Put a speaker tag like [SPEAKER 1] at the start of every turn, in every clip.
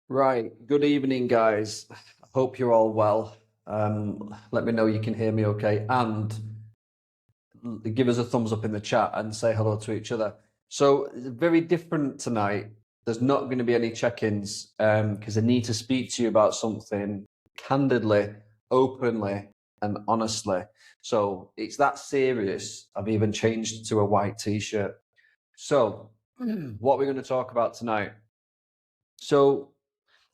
[SPEAKER 1] Right. Good evening, guys. Hope you're all well. Let me know you can hear me okay. And give us a thumbs up in the chat and say hello to each other. So, very different tonight. There's not going to be any check-ins because I need to speak to you about something candidly, openly, and honestly. So, it's that serious. I've even changed it to a white t-shirt. So, what we're going to talk about tonight. So,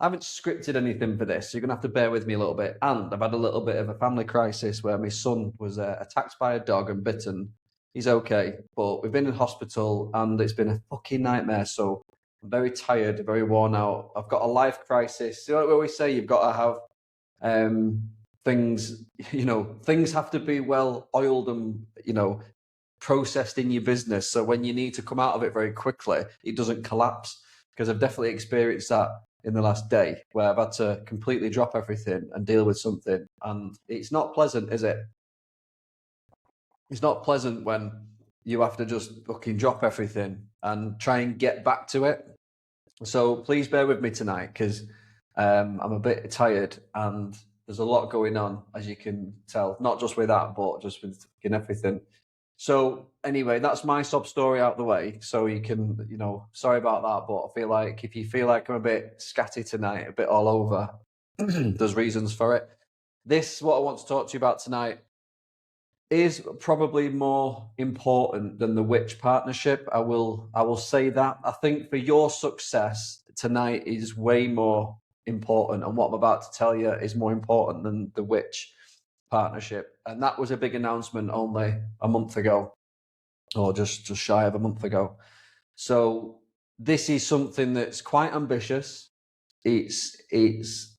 [SPEAKER 1] I haven't scripted anything for this, so you're going to have to bear with me a little bit. And I've had a little bit of a family crisis where my son was attacked by a dog and bitten. He's okay, but we've been in hospital and it's been a fucking nightmare. So I'm very tired, very worn out. I've got a life crisis. You know what we always say? You've got to have things, things have to be well oiled and, processed in your business. So when you need to come out of it very quickly, it doesn't collapse. Because I've definitely experienced that in the last day where I've had to completely drop everything and deal with something. And it's not pleasant, is it? It's not pleasant when you have to just fucking drop everything and try and get back to it. So please bear with me tonight because I'm a bit tired and there's a lot going on, as you can tell, not just with that, but just with everything. So anyway, that's my sob story out the way. So you can, sorry about that, but I feel like if you feel like I'm a bit scatty tonight, a bit all over, there's reasons for it. What I want to talk to you about tonight is probably more important than the witch partnership. I will say that. I think for your success tonight is way more important, and what I'm about to tell you is more important than the witch partnership. And that was a big announcement only a month ago, or just shy of a month ago. So this is something that's quite ambitious. It's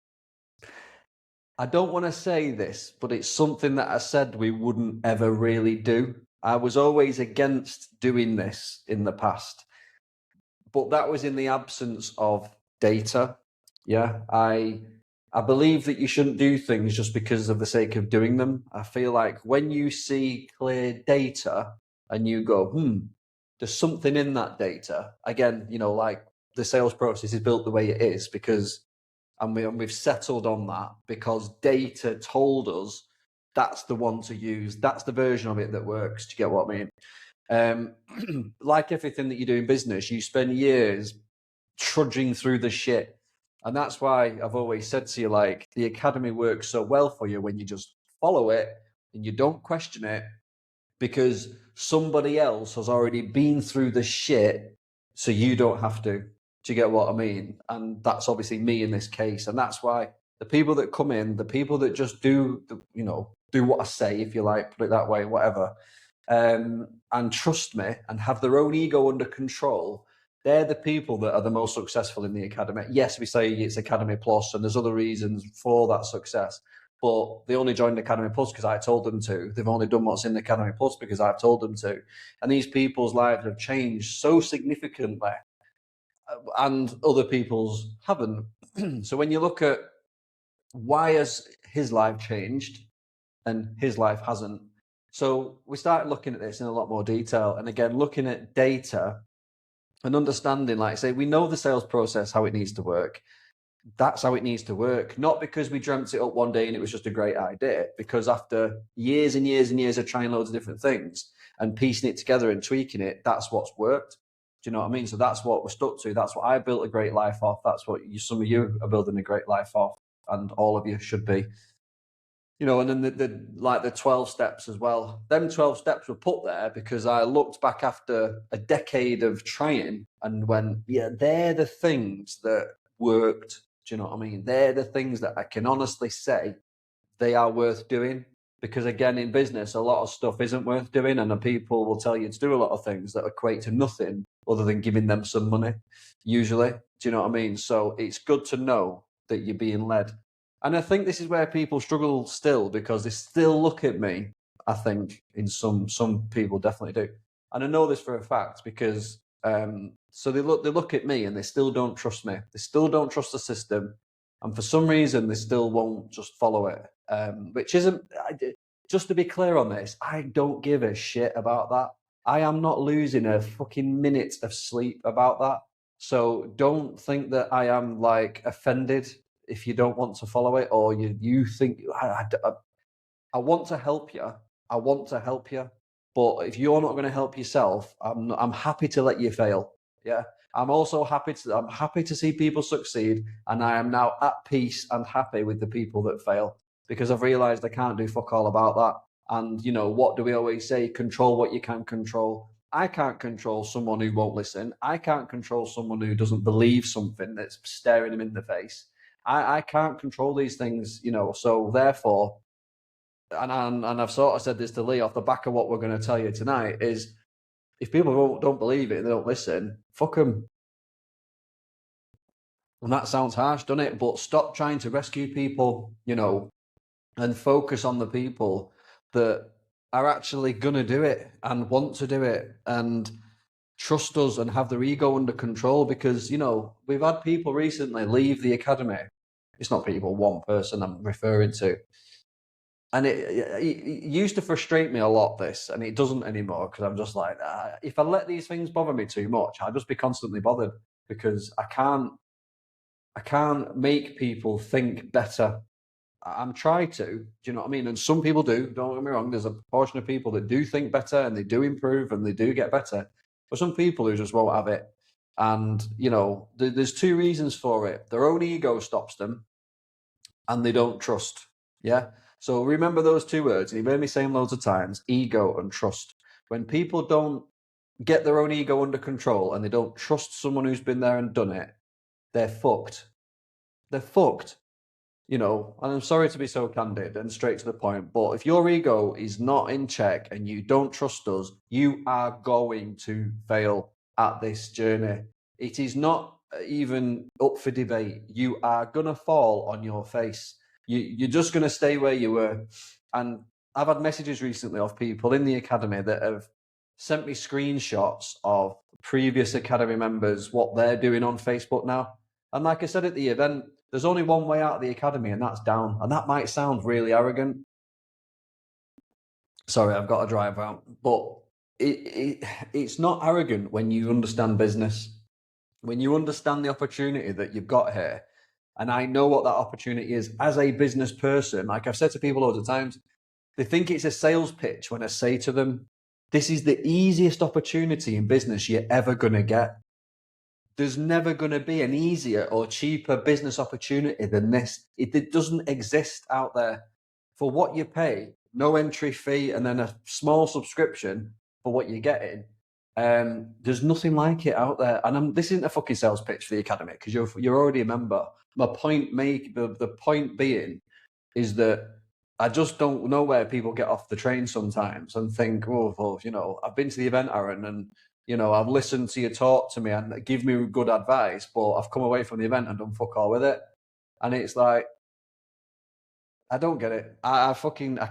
[SPEAKER 1] I don't want to say this, but it's something that I said we wouldn't ever really do. I was always against doing this in the past, but that was in the absence of data. Yeah, I believe that you shouldn't do things just because of the sake of doing them. I feel like when you see clear data and you go, there's something in that data. Again, like the sales process is built the way it is because, and we've settled on that because data told us that's the one to use. That's the version of it that works. Do you get what I mean? Like everything that you do in business, you spend years trudging through the shit. And that's why I've always said to you, like, the academy works so well for you when you just follow it and you don't question it because somebody else has already been through the shit, so you don't have to. Do you get what I mean? And that's obviously me in this case. And that's why the people that come in, the people that just do what I say, if you like, put it that way, whatever, and trust me and have their own ego under control, they're the people that are the most successful in the academy. Yes, we say it's Academy Plus, and there's other reasons for that success, but they only joined Academy Plus because I told them to. They've only done what's in Academy Plus because I've told them to. And these people's lives have changed so significantly, and other people's haven't. So when you look at why has his life changed and his life hasn't, so we started looking at this in a lot more detail. And again, looking at data and understanding, like I say, we know the sales process, how it needs to work. That's how it needs to work. Not because we dreamt it up one day and it was just a great idea, because after years and years and years of trying loads of different things and piecing it together and tweaking it, that's what's worked. Do you know what I mean? So that's what we're stuck to. That's what I built a great life off. That's what some of you are building a great life off, and all of you should be. And then the 12 steps as well. Them 12 steps were put there because I looked back after a decade of trying and went, yeah, they're the things that worked. Do you know what I mean? They're the things that I can honestly say they are worth doing. Because again, in business, a lot of stuff isn't worth doing, and the people will tell you to do a lot of things that equate to nothing other than giving them some money, usually. Do you know what I mean? So it's good to know that you're being led. And I think this is where people struggle still, because they still look at me, I think, in some people definitely do. And I know this for a fact because so they look at me and they still don't trust me. They still don't trust the system. And for some reason, they still won't just follow it, which isn't, just to be clear on this, I don't give a shit about that. I am not losing a fucking minute of sleep about that. So don't think that I am like offended if you don't want to follow it, or you think I want to help you. I want to help you. But if you're not going to help yourself, I'm happy to let you fail. Yeah. I'm happy to see people succeed, and I am now at peace and happy with the people that fail, because I've realized I can't do fuck all about that. And what do we always say? Control what you can control. I can't control someone who won't listen. I can't control someone who doesn't believe something that's staring them in the face. I can't control these things, so therefore, and I've sort of said this to Lee off the back of what we're going to tell you tonight, is if people don't believe it and they don't listen, fuck them. And that sounds harsh, doesn't it? But stop trying to rescue people, and focus on the people that are actually going to do it and want to do it and trust us and have their ego under control. Because, we've had people recently leave the academy. It's not people, one person I'm referring to. And it used to frustrate me a lot, this, and it doesn't anymore, because I'm just like, if I let these things bother me too much, I'll just be constantly bothered, because I can't make people think better. I'm trying to, do you know what I mean? And some people do, don't get me wrong, there's a portion of people that do think better and they do improve and they do get better. But some people who just won't have it. And, there's two reasons for it. Their own ego stops them, and they don't trust. Yeah. So remember those two words, and you've heard me say them loads of times: ego and trust. When people don't get their own ego under control and they don't trust someone who's been there and done it, they're fucked. They're fucked. And I'm sorry to be so candid and straight to the point, but if your ego is not in check and you don't trust us, you are going to fail at this journey. It is not even up for debate. You are going to fall on your face. You're just going to stay where you were. And I've had messages recently of people in the academy that have sent me screenshots of previous academy members, what they're doing on Facebook now. And like I said at the event, there's only one way out of the academy, and that's down. And that might sound really arrogant. Sorry, I've got to drive out. But it's not arrogant when you understand business, when you understand the opportunity that you've got here. And I know what that opportunity is as a business person. Like I've said to people loads of times, they think it's a sales pitch when I say to them, this is the easiest opportunity in business you're ever going to get. There's never going to be an easier or cheaper business opportunity than this. It doesn't exist out there. For what you pay, no entry fee, and then a small subscription for what you're getting. There's nothing like it out there. And this isn't a fucking sales pitch for the academy, because you're already a member. The point being is that I just don't know where people get off the train sometimes and think, oh, well, I've been to the event, Aaron, and I've listened to you talk to me and give me good advice, but I've come away from the event and done fuck all with it. And it's like, I don't get it. I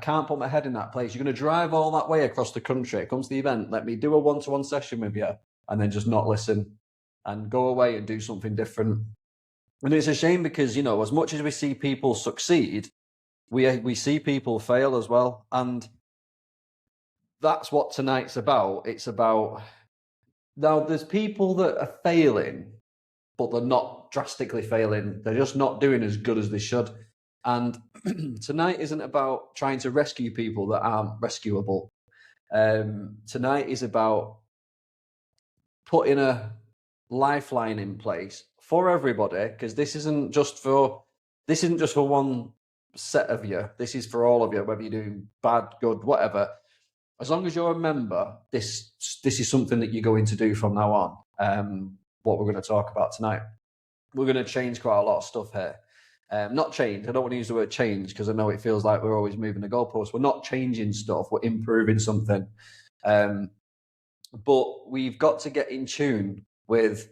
[SPEAKER 1] can't put my head in that place. You're going to drive all that way across the country, come to the event, let me do a one-to-one session with you, and then just not listen and go away and do something different. And it's a shame, because, as much as we see people succeed, we see people fail as well. And that's what tonight's about. It's about, now there's people that are failing, but they're not drastically failing. They're just not doing as good as they should. And tonight isn't about trying to rescue people that aren't rescuable. Tonight is about putting a lifeline in place for everybody, because this isn't just for one set of you. This is for all of you, whether you're doing bad, good, whatever. As long as you're a member, this is something that you're going to do from now on. What we're going to talk about tonight, we're going to change quite a lot of stuff here. Not change. I don't want to use the word change, because I know it feels like we're always moving the goalposts. We're not changing stuff. We're improving something. But we've got to get in tune with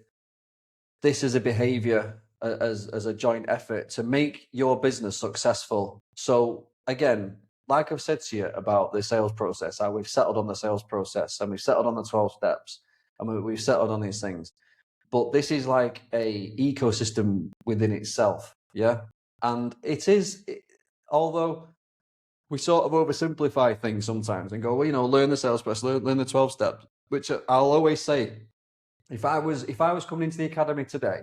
[SPEAKER 1] this as a behavior, as a joint effort to make your business successful. So again, like I've said to you about the sales process, how we've settled on the sales process, and we've settled on the 12 steps, and we've settled on these things. But this is like a ecosystem within itself. Yeah. And although we sort of oversimplify things sometimes and go, well, learn the sales process, learn the 12 steps, which I'll always say If I was coming into the academy today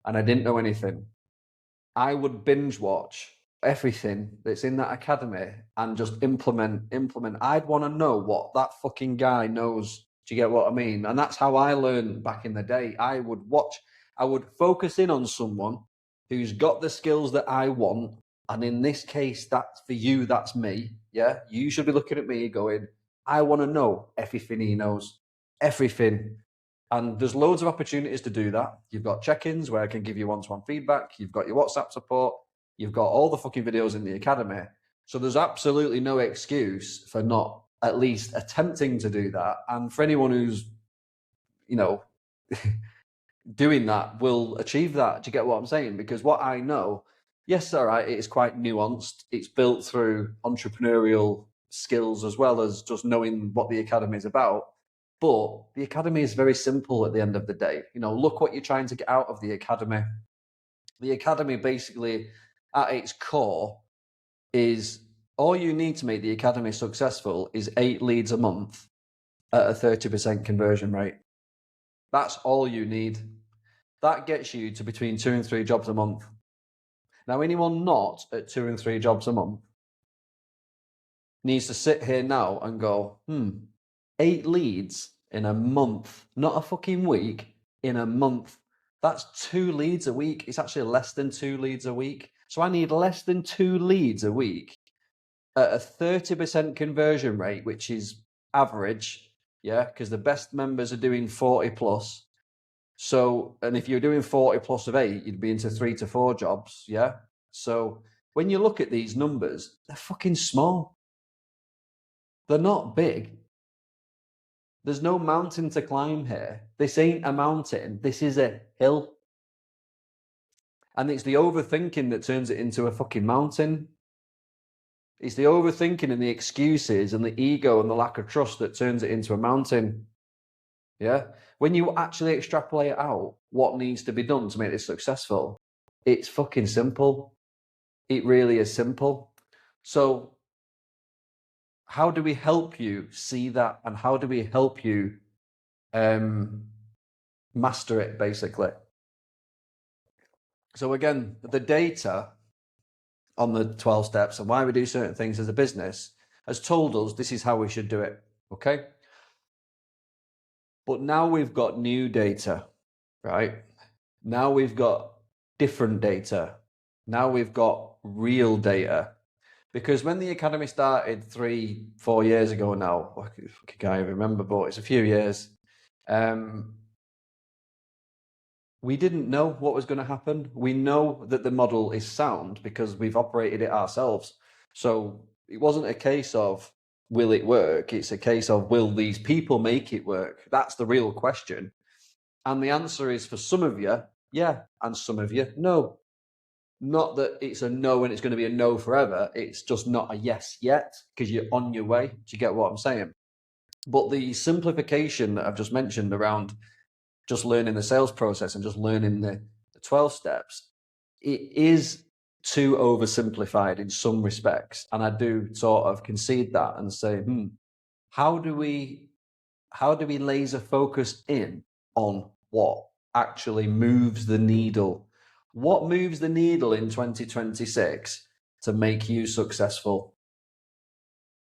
[SPEAKER 1] and I didn't know anything, I would binge watch everything that's in that academy and just implement. I'd want to know what that fucking guy knows. Do you get what I mean? And that's how I learned back in the day. I would focus in on someone who's got the skills that I want. And in this case, that's for you, that's me. Yeah. You should be looking at me going, I want to know everything he knows. Everything. And there's loads of opportunities to do that. You've got check-ins where I can give you one-to-one feedback. You've got your WhatsApp support. You've got all the fucking videos in the academy. So there's absolutely no excuse for not at least attempting to do that. And for anyone who's, doing that will achieve that. Do you get what I'm saying? Because what I know, yes, all right, it is quite nuanced. It's built through entrepreneurial skills as well as just knowing what the academy is about. But the academy is very simple at the end of the day. Look what you're trying to get out of the academy. The academy basically, at its core, is all you need to make the academy successful is 8 leads a month at a 30% conversion rate. That's all you need. That gets you to between 2 and 3 jobs a month. Now, anyone not at 2 and 3 jobs a month needs to sit here now and go, 8 leads in a month, not a fucking week, in a month. That's 2 leads a week. It's actually less than 2 leads a week. So I need less than 2 leads a week at a 30% conversion rate, which is average, yeah, because the best members are doing 40 plus. So, and if you're doing 40 plus of 8, you'd be into 3 to 4 jobs, yeah? So when you look at these numbers, they're fucking small. They're not big. There's no mountain to climb here. This ain't a mountain. This is a hill. And it's the overthinking that turns it into a fucking mountain. It's the overthinking and the excuses and the ego and the lack of trust that turns it into a mountain. Yeah. When you actually extrapolate out what needs to be done to make this successful, it's fucking simple. It really is simple. So how do we help you see that? And how do we help you master it, basically? So again, the data on the 12 steps and why we do certain things as a business has told us this is how we should do it. Okay. But now we've got new data, right? Now we've got different data. Now we've got real data. Because when the academy started 3-4 years ago now, I can't remember, but it's a few years, we didn't know what was going to happen. We know that the model is sound because we've operated it ourselves. So it wasn't a case of, will it work? It's a case of, will these people make it work? That's the real question. And the answer is, for some of you, yeah, and some of you, no. Not that it's a no and it's going to be a no forever. It's just not a yes yet because you're on your way. Do you get what I'm saying? But the simplification that I've just mentioned around just learning the sales process and just learning the 12 steps, it is too oversimplified in some respects. And I do sort of concede that and say, how do we laser focus in on what actually moves the needle? What moves the needle in 2026 to make you successful?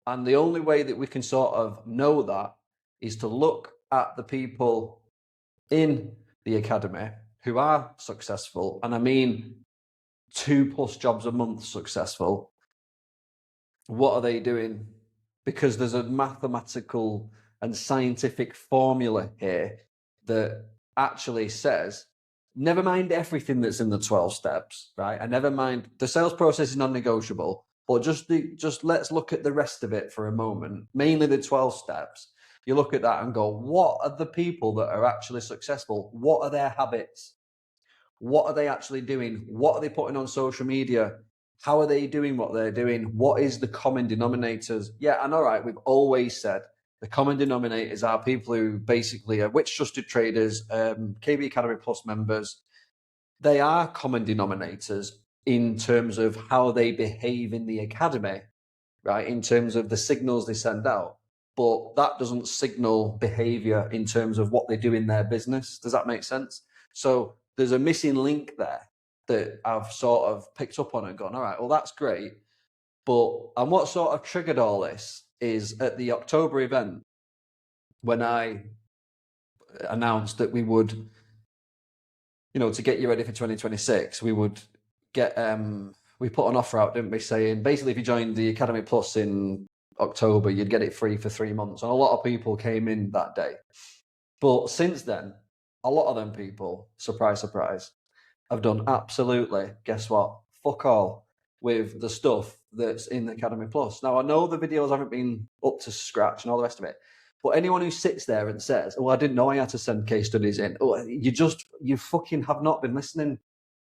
[SPEAKER 1] And the only way that we can sort of know that is to look at the people in the academy who are successful. And I mean 2+ jobs a month successful. What are they doing? Because there's a mathematical and scientific formula here that actually says, never mind everything that's in the 12 steps, right? And never mind, the sales process is non-negotiable, but just let's look at the rest of it for a moment, mainly the 12 steps. You look at that and go, what are the people that are actually successful? What are their habits? What are they actually doing? What are they putting on social media? How are they doing what they're doing? What is the common denominators? Yeah, and all right, we've always said the common denominators are people who basically are Witch Trusted Traders, KBB Academy Plus members. They are common denominators in terms of how they behave in the academy, right? In terms of the signals they send out. but that doesn't signal behavior in terms of what they do in their business. Does that make sense? So there's a missing link there that I've sort of picked up on and gone, all right, well, that's great. And what sort of triggered all this is at the October event, when I announced that we would, to get you ready for 2026, we would get, we put an offer out, didn't we, saying basically if you joined the Academy Plus in October, you'd get it free for 3 months. And a lot of people came in that day. But since then, a lot of them people, surprise, surprise, have done absolutely, guess what, fuck all with the stuff that's in the Academy Plus. Now, I know the videos haven't been up to scratch and all the rest of it, but anyone who sits there and says, oh, I didn't know I had to send case studies in, you fucking have not been listening.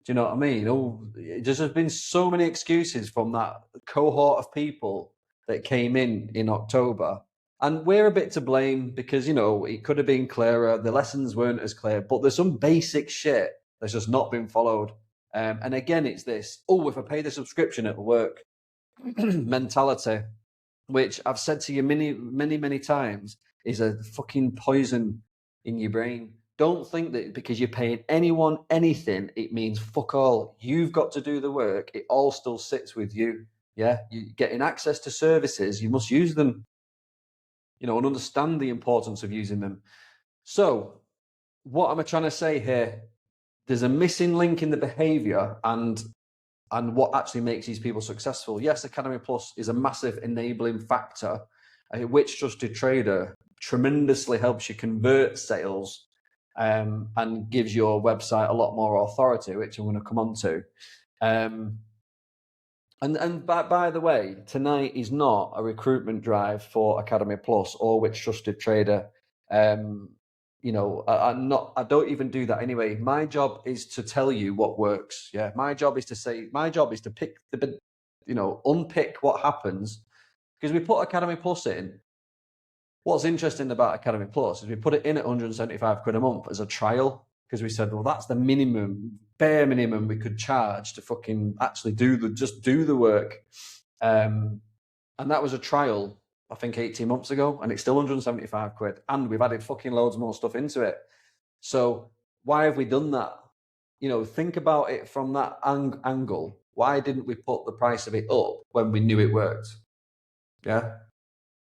[SPEAKER 1] Do you know what I mean? Oh, there's been so many excuses from that cohort of people that came in October. And we're a bit to blame because, it could have been clearer. The lessons weren't as clear, but there's some basic shit that's just not been followed. And again, it's this, if I pay the subscription, it'll work mentality, which I've said to you many, many, many times is a fucking poison in your brain. Don't think that because you're paying anyone anything, it means fuck all. You've got to do the work. It all still sits with you. Yeah, you're getting access to services. You must use them, and understand the importance of using them. So what am I trying to say here? There's a missing link in the behavior and what actually makes these people successful. Yes, Academy Plus is a massive enabling factor, which Trusted Trader tremendously helps you convert sales and gives your website a lot more authority, which I'm going to come on to. And by the way, tonight is not a recruitment drive for Academy Plus or Which Trusted Trader. I don't even do that anyway. My job is to tell you what works. Yeah, my job is to pick unpick what happens, because we put Academy Plus in. What's interesting about Academy Plus is we put it in at 175 quid a month as a trial, because we said, well, that's the bare minimum we could charge to fucking actually do the work. And that was a trial, I think 18 months ago, and it's still 175 quid. And we've added fucking loads more stuff into it. So why have we done that? Think about it from that angle. Why didn't we put the price of it up when we knew it worked? Yeah.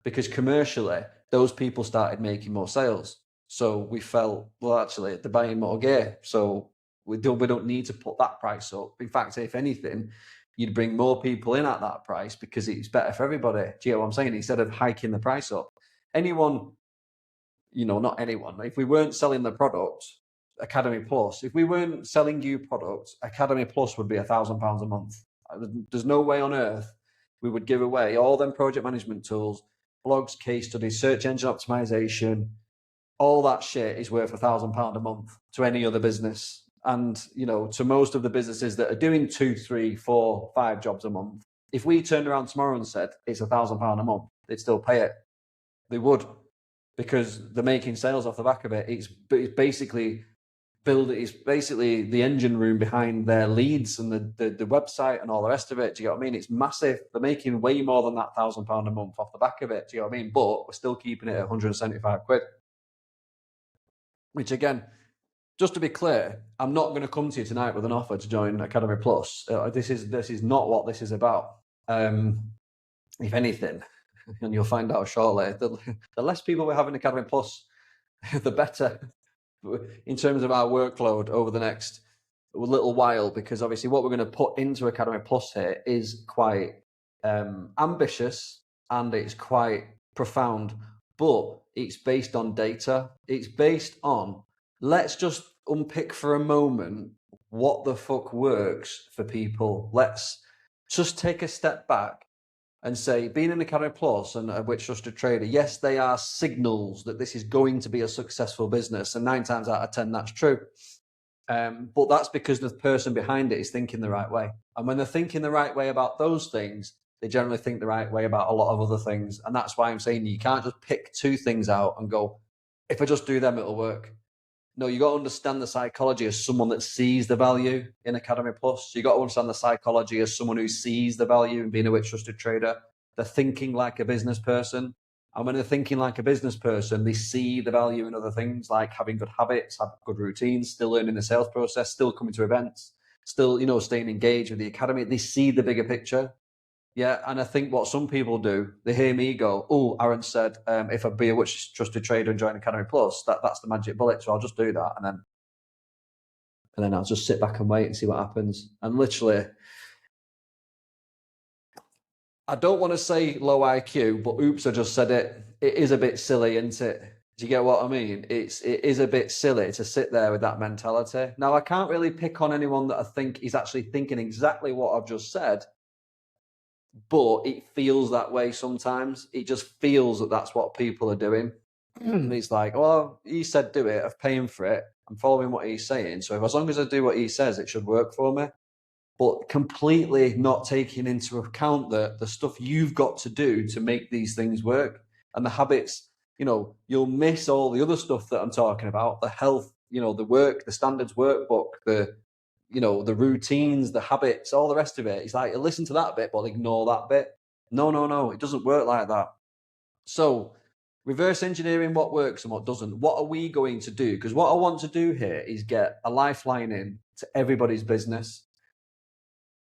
[SPEAKER 1] Because commercially, those people started making more sales. So we felt, well, actually, they're buying more gear. So we don't need to put that price up. In fact, if anything, you'd bring more people in at that price because it's better for everybody. Do you know what I'm saying? Instead of hiking the price up. Anyone, not anyone. If we weren't selling the product, Academy Plus, if we weren't selling you products, Academy Plus would be £1,000 a month. There's no way on earth we would give away all them project management tools, blogs, case studies, search engine optimization. All that shit is worth £1,000 a month to any other business. And, to most of the businesses that are doing 2, 3, 4, 5 jobs a month, if we turned around tomorrow and said it's £1,000 a month, they'd still pay it. They would, because they're making sales off the back of it. It's basically the engine room behind their leads and the website and all the rest of it. Do you know what I mean? It's massive. They're making way more than that £1,000 a month off the back of it. Do you know what I mean? But we're still keeping it at 175 quid. Which again, just to be clear, I'm not going to come to you tonight with an offer to join Academy Plus. This is not what this is about. If anything, and you'll find out shortly, the less people we have in Academy Plus, the better in terms of our workload over the next little while, because obviously what we're going to put into Academy Plus here is quite ambitious and it's quite profound, but it's based on data. It's based on, let's just unpick for a moment what the fuck works for people. Let's just take a step back and say, being an Academy Plus and a Which Trusted Trader, yes, they are signals that this is going to be a successful business. And 9 times out of 10, that's true. But that's because the person behind it is thinking the right way. And when they're thinking the right way about those things, they generally think the right way about a lot of other things. And that's why I'm saying you can't just pick 2 things out and go, if I just do them, it'll work. No, you got to understand the psychology as someone that sees the value in Academy Plus. So you got to understand the psychology as someone who sees the value in being a Which Trusted Trader. They're thinking like a business person. And when they're thinking like a business person, they see the value in other things like having good habits, have good routines, still learning the sales process, still coming to events, still, staying engaged with the academy. They see the bigger picture. Yeah. And I think what some people do, they hear me go, oh, Aaron said, if I be a trusted trader and join Academy Plus, that's the magic bullet. So I'll just do that. And then I'll just sit back and wait and see what happens. And literally, I don't want to say low IQ, but oops, I just said it. It is a bit silly, isn't it? Do you get what I mean? It is a bit silly to sit there with that mentality. Now, I can't really pick on anyone that I think is actually thinking exactly what I've just said, but it feels that way sometimes. It just feels that that's what people are doing. It's like, well, he said do it. I'm paying for it. I'm following what he's saying. So as long as I do what he says, it should work for me. But completely not taking into account the stuff you've got to do to make these things work and the habits. You'll miss all the other stuff that I'm talking about, the health, the work, the standards workbook, the routines, the habits, all the rest of it. It's like, listen to that bit, but ignore that bit. No, it doesn't work like that. So reverse engineering what works and what doesn't. What are we going to do? Because what I want to do here is get a lifeline in to everybody's business.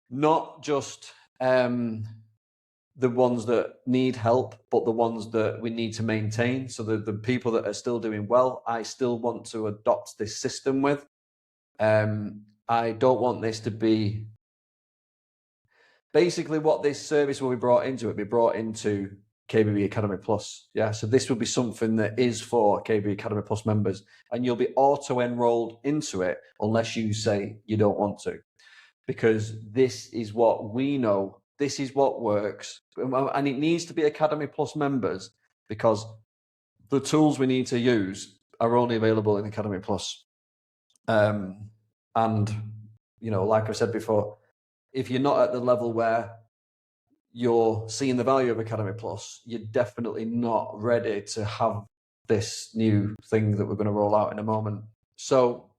[SPEAKER 1] Not just the ones that need help, but the ones that we need to maintain. So the people that are still doing well, I still want to adopt this system with. I don't want this to be basically what this service will be brought into. It'll be brought into KBB Academy Plus. Yeah, so this will be something that is for KBB Academy Plus members, and you'll be auto-enrolled into it unless you say you don't want to. Because this is what we know, this is what works. And it needs to be Academy Plus members because the tools we need to use are only available in Academy Plus. And, like I said before, if you're not at the level where you're seeing the value of Academy Plus, you're definitely not ready to have this new thing that we're going to roll out in a moment. So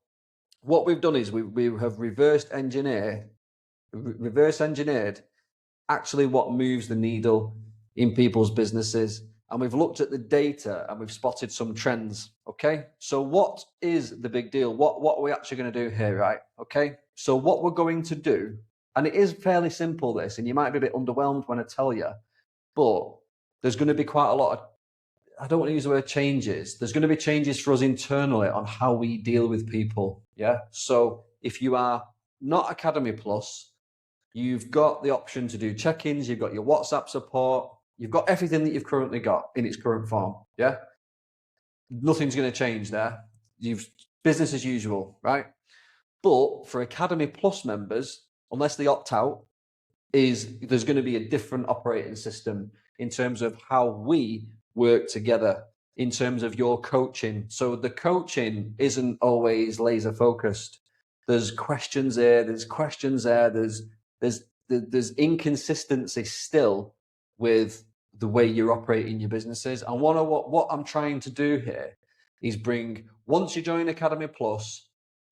[SPEAKER 1] what we've done is we have reverse engineered actually what moves the needle in people's businesses. And we've looked at the data and we've spotted some trends. Okay. So what is the big deal? What are we actually going to do here? Right. Okay. So what we're going to do, and it is fairly simple, this, and you might be a bit underwhelmed when I tell you, but there's going to be quite a lot of, I don't want to use the word changes. There's going to be changes for us internally on how we deal with people. Yeah. So if you are not Academy Plus, you've got the option to do check-ins. You've got your WhatsApp support. You've got everything that you've currently got in its current form. Yeah. Nothing's going to change there. You've business as usual, right? But for Academy Plus members, unless they opt out, there's going to be a different operating system in terms of how we work together, in terms of your coaching. So the coaching isn't always laser focused. There's questions there, there's questions there, there's inconsistency still with the way you're operating your businesses. And what I'm trying to do here is once you join Academy Plus,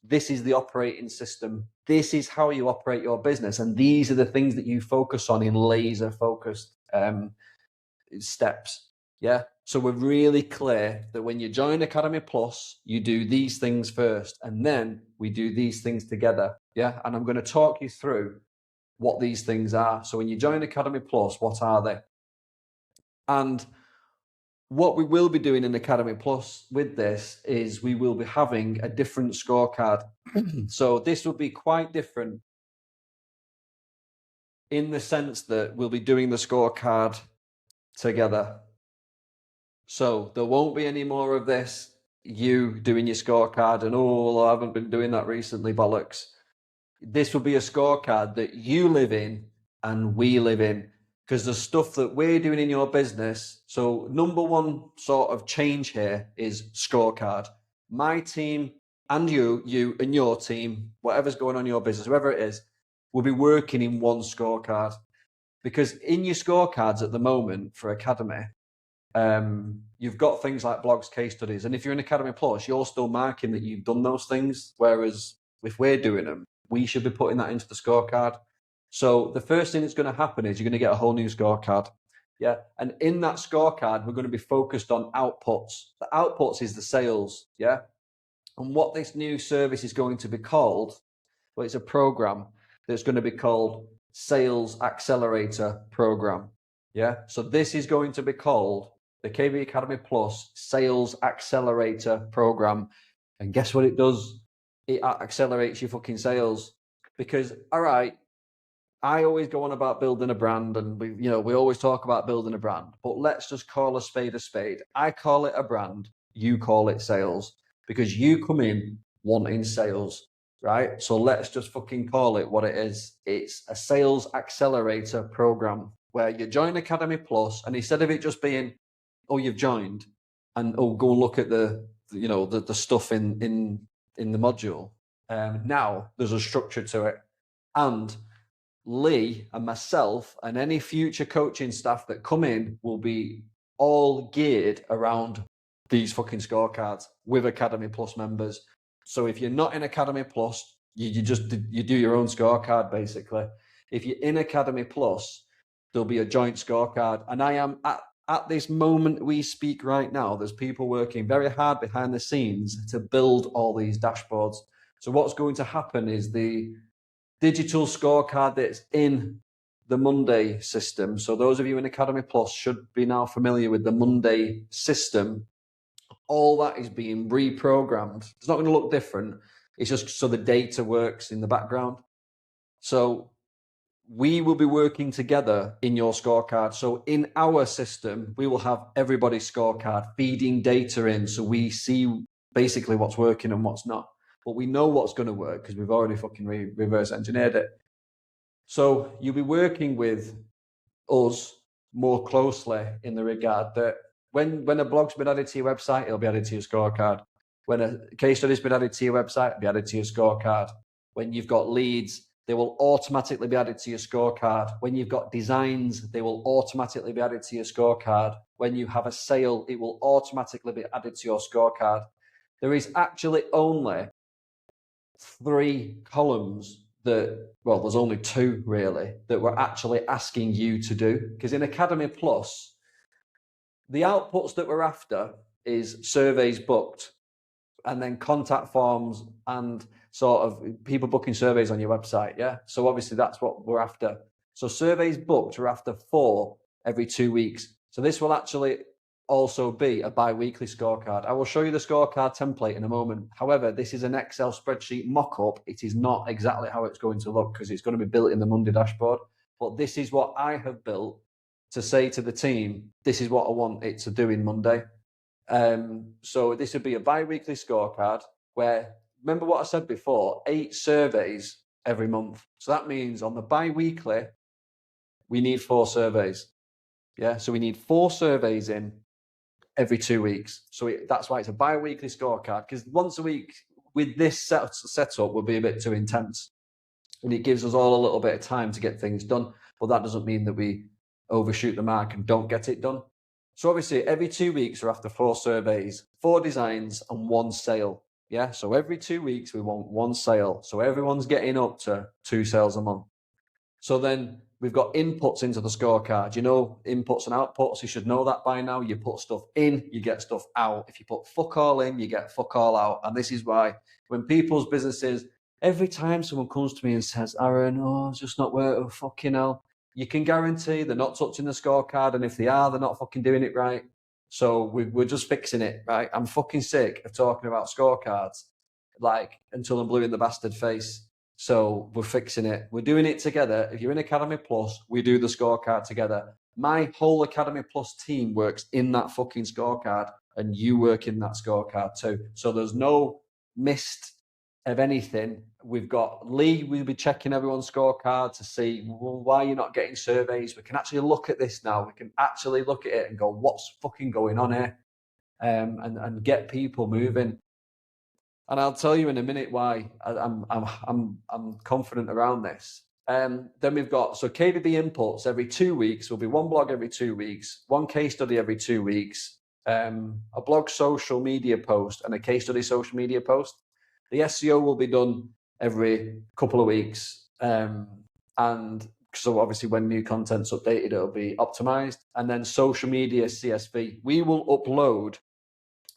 [SPEAKER 1] this is the operating system. This is how you operate your business. And these are the things that you focus on in laser focused steps. Yeah. So we're really clear that when you join Academy Plus, you do these things first, and then we do these things together. Yeah. And I'm going to talk you through what these things are. So when you join Academy Plus, what are they? And what we will be doing in Academy Plus with this is we will be having a different scorecard. So this will be quite different in the sense that we'll be doing the scorecard together. So there won't be any more of this, you doing your scorecard and, oh, well, I haven't been doing that recently, bollocks. This will be a scorecard that you live in and we live in, because the stuff that we're doing in your business. So number one sort of change here is scorecard. My team and you and your team, whatever's going on in your business, whoever it is, will be working in one scorecard. Because in your scorecards at the moment for Academy, you've got things like blogs, case studies. And if you're in Academy Plus, you're still marking that you've done those things. Whereas if we're doing them, we should be putting that into the scorecard. So the first thing that's going to happen is you're going to get a whole new scorecard. Yeah. And in that scorecard, we're going to be focused on outputs. The outputs is the sales. Yeah. And what this new service is going to be called, well, it's a program that's going to be called Sales Accelerator Program. Yeah. So this is going to be called the KBB Academy Plus Sales Accelerator Program. And guess what it does? It accelerates your fucking sales. Because, all right, I always go on about building a brand, and we always talk about building a brand, but let's just call a spade a spade. I call it a brand, you call it sales, because you come in wanting sales, right? So let's just fucking call it what it is. It's a sales accelerator program where you join Academy Plus, and instead of it just being, oh, you've joined, and oh, go and look at the stuff in the module. Now there's a structure to it, and Lee and myself and any future coaching staff that come in will be all geared around these fucking scorecards with Academy Plus members. So if you're not in Academy Plus, you do your own scorecard basically. If you're in Academy Plus, there'll be a joint scorecard. And I am at this moment we speak right now, there's people working very hard behind the scenes to build all these dashboards. So what's going to happen is the digital scorecard that's in the Monday system. So those of you in Academy Plus should be now familiar with the Monday system. All that is being reprogrammed. It's not going to look different. It's just so the data works in the background. So we will be working together in your scorecard. So in our system, we will have everybody's scorecard feeding data in. So we see basically what's working and what's not. But we know what's going to work because we've already fucking reverse engineered it. So you'll be working with us more closely in the regard that when a blog's been added to your website, it'll be added to your scorecard. When a case study's been added to your website, it'll be added to your scorecard. When you've got leads, they will automatically be added to your scorecard. When you've got designs, they will automatically be added to your scorecard. When you have a sale, it will automatically be added to your scorecard. There is actually only 3 columns there's only 2 really that we're actually asking you to do. Because in Academy Plus, the outputs that we're after is surveys booked and then contact forms and sort of people booking surveys on your website. Yeah. So obviously that's what we're after. So surveys booked, we're after 4 every 2 weeks. So this will actually also be a bi-weekly scorecard. I will show you the scorecard template in a moment. However, this is an Excel spreadsheet mock-up. It is not exactly how it's going to look because it's going to be built in the Monday dashboard. But this is what I have built to say to the team, this is what I want it to do in Monday. So this would be a bi-weekly scorecard where, remember what I said before, 8 surveys every month. So that means on the bi-weekly, we need 4 surveys. Yeah, so we need 4 surveys in every 2 weeks. So that's why it's a bi-weekly scorecard, because once a week with this setup would be a bit too intense. And it gives us all a little bit of time to get things done. But that doesn't mean that we overshoot the mark and don't get it done. So obviously every 2 weeks we're after 4 surveys, 4 designs and 1 sale. Yeah, so every 2 weeks we want 1 sale. So everyone's getting up to 2 sales a month. So then we've got inputs into the scorecard. You know, inputs and outputs, you should know that by now. You put stuff in, you get stuff out. If you put fuck all in, you get fuck all out. And this is why when people's businesses, every time someone comes to me and says, Aaron, it's just not worth it, fucking hell, you can guarantee they're not touching the scorecard. And if they are, they're not fucking doing it right. So we're just fixing it, right? I'm fucking sick of talking about scorecards, like, until I'm blue in the bastard face. So we're fixing it. We're doing it together. If you're in Academy Plus, we do the scorecard together. My whole Academy Plus team works in that fucking scorecard, and you work in that scorecard too. So there's no missed of anything. We've got Lee, we'll be checking everyone's scorecard to see why you're not getting surveys. We can actually look at this now. We can actually look at it and go, what's fucking going on here? And get people moving. And I'll tell you in a minute why I'm confident around this. Then we've got, so KBB inputs every 2 weeks, will be 1 blog every 2 weeks, 1 case study every 2 weeks, a blog social media post and a case study social media post. The SEO will be done every couple of weeks. And So obviously when new content's updated, it'll be optimized. And then social media CSV. We will upload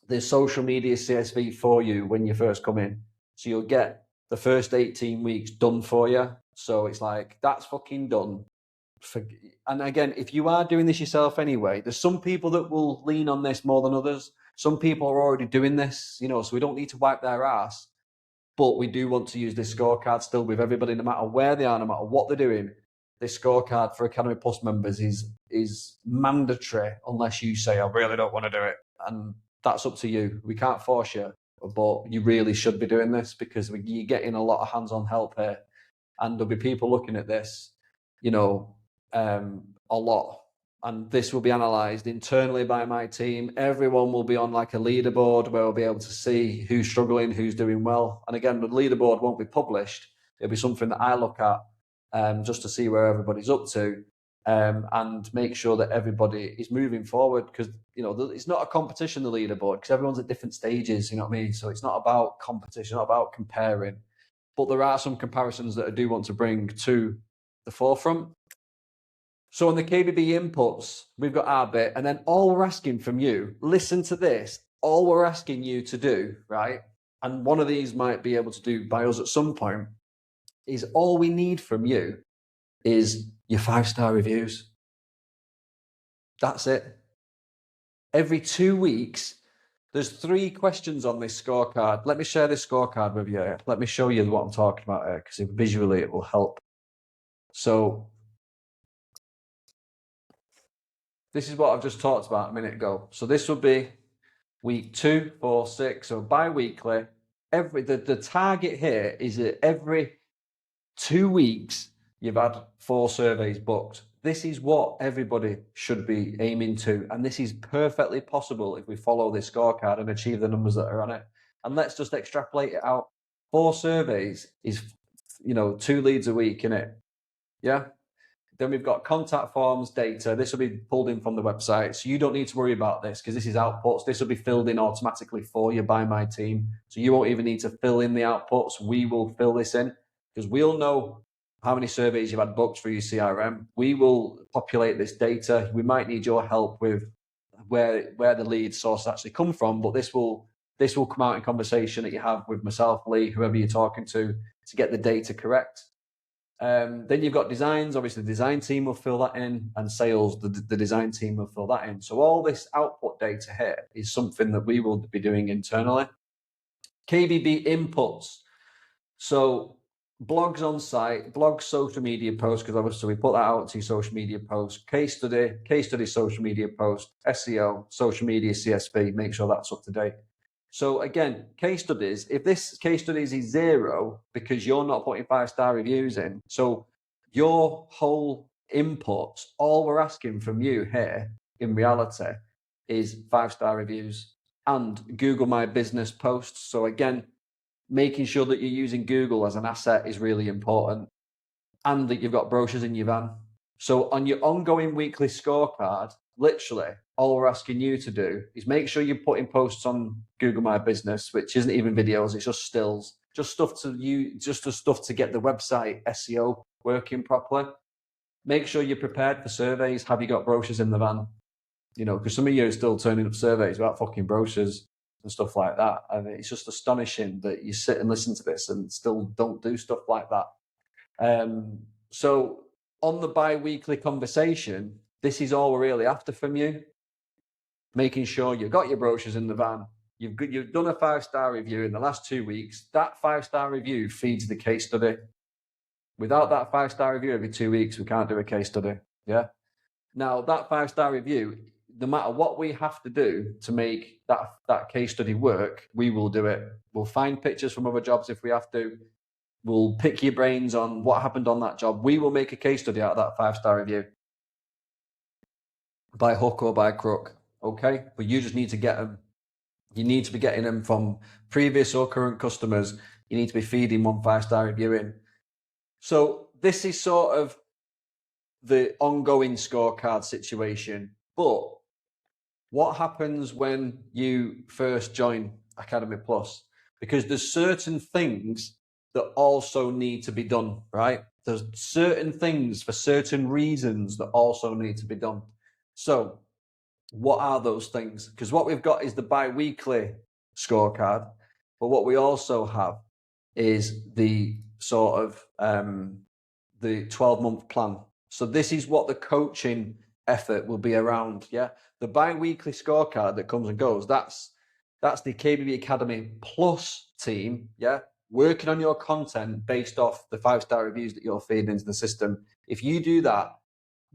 [SPEAKER 1] the social media CSV for you when you first come in. So you'll get the first 18 weeks done for you. So it's like, that's fucking done. And again, if you are doing this yourself anyway, there's some people that will lean on this more than others. Some people are already doing this, so we don't need to wipe their ass. But we do want to use this scorecard still with everybody, no matter where they are, no matter what they're doing. This scorecard for Academy Plus members is mandatory unless you say, I really don't want to do it. And that's up to you. We can't force you, but you really should be doing this because you're getting a lot of hands-on help here. And there'll be people looking at this, a lot. And this will be analysed internally by my team. Everyone will be on like a leaderboard where we'll be able to see who's struggling, who's doing well. And again, the leaderboard won't be published. It'll be something that I look at just to see where everybody's up to and make sure that everybody is moving forward because, it's not a competition, the leaderboard, because everyone's at different stages, you know what I mean? So it's not about competition, not about comparing. But there are some comparisons that I do want to bring to the forefront. So on the KBB inputs, we've got our bit, and then all we're asking from you, listen to this, all we're asking you to do, right? And one of these might be able to do by us at some point, is all we need from you is your 5-star reviews. That's it. Every 2 weeks, there's 3 questions on this scorecard. Let me share this scorecard with you. Let me show you what I'm talking about here, because visually it will help. So this is what I've just talked about a minute ago. So this will be week 2, 4, 6. So bi-weekly. The target here is that every 2 weeks you've had 4 surveys booked. This is what everybody should be aiming to, and this is perfectly possible if we follow this scorecard and achieve the numbers that are on it. And let's just extrapolate it out. 4 surveys is 2 leads a week, innit? Yeah. Then we've got contact forms data. This will be pulled in from the website. So you don't need to worry about this because this is outputs. This will be filled in automatically for you by my team. So you won't even need to fill in the outputs. We will fill this in because we'll know how many surveys you've had booked for your CRM. We will populate this data. We might need your help with where the lead source actually come from, but this will come out in conversation that you have with myself, Lee, whoever you're talking to get the data correct. Then you've got designs. Obviously, the design team will fill that in, and sales, the design team will fill that in. So all this output data here is something that we will be doing internally. KBB inputs. So blogs on site, blogs, social media posts, because obviously we put that out to your social media posts, case study social media post, SEO, social media CSV, make sure that's up to date. So again, case studies, if this case studies is 0 because you're not putting 5-star reviews in, so your whole inputs, all we're asking from you here in reality is 5-star reviews and Google My Business posts. So again, making sure that you're using Google as an asset is really important, and that you've got brochures in your van. So on your ongoing weekly scorecard, literally all we're asking you to do is make sure you're putting posts on Google My Business, which isn't even videos, it's just stills, just stuff to get the website SEO working properly. Make sure you're prepared for surveys. Have you got brochures in the van? Because some of you are still turning up surveys without fucking brochures and stuff like that. And it's just astonishing that you sit and listen to this and still don't do stuff like that. So on the bi-weekly conversation, this is all we're really after from you. Making sure you've got your brochures in the van. You've done a 5-star review in the last 2 weeks. That 5-star review feeds the case study. Without that 5-star review every 2 weeks, we can't do a case study. Yeah. Now that 5-star review, no matter what we have to do to make that case study work, we will do it. We'll find pictures from other jobs if we have to. We'll pick your brains on what happened on that job. We will make a case study out of that 5-star review. By hook or by crook, okay? But you just need to get them. You need to be getting them from previous or current customers. You need to be feeding 1 5-star review in. So this is sort of the ongoing scorecard situation. But what happens when you first join Academy Plus? Because there's certain things that also need to be done, right? There's certain things for certain reasons that also need to be done. So what are those things? Because what we've got is the bi-weekly scorecard, but what we also have is the sort of the 12-month plan. So this is what the coaching effort will be around. Yeah, the bi-weekly scorecard that comes and goes, that's the KBB Academy Plus team. Yeah, working on your content based off the 5-star reviews that you're feeding into the system. If you do that,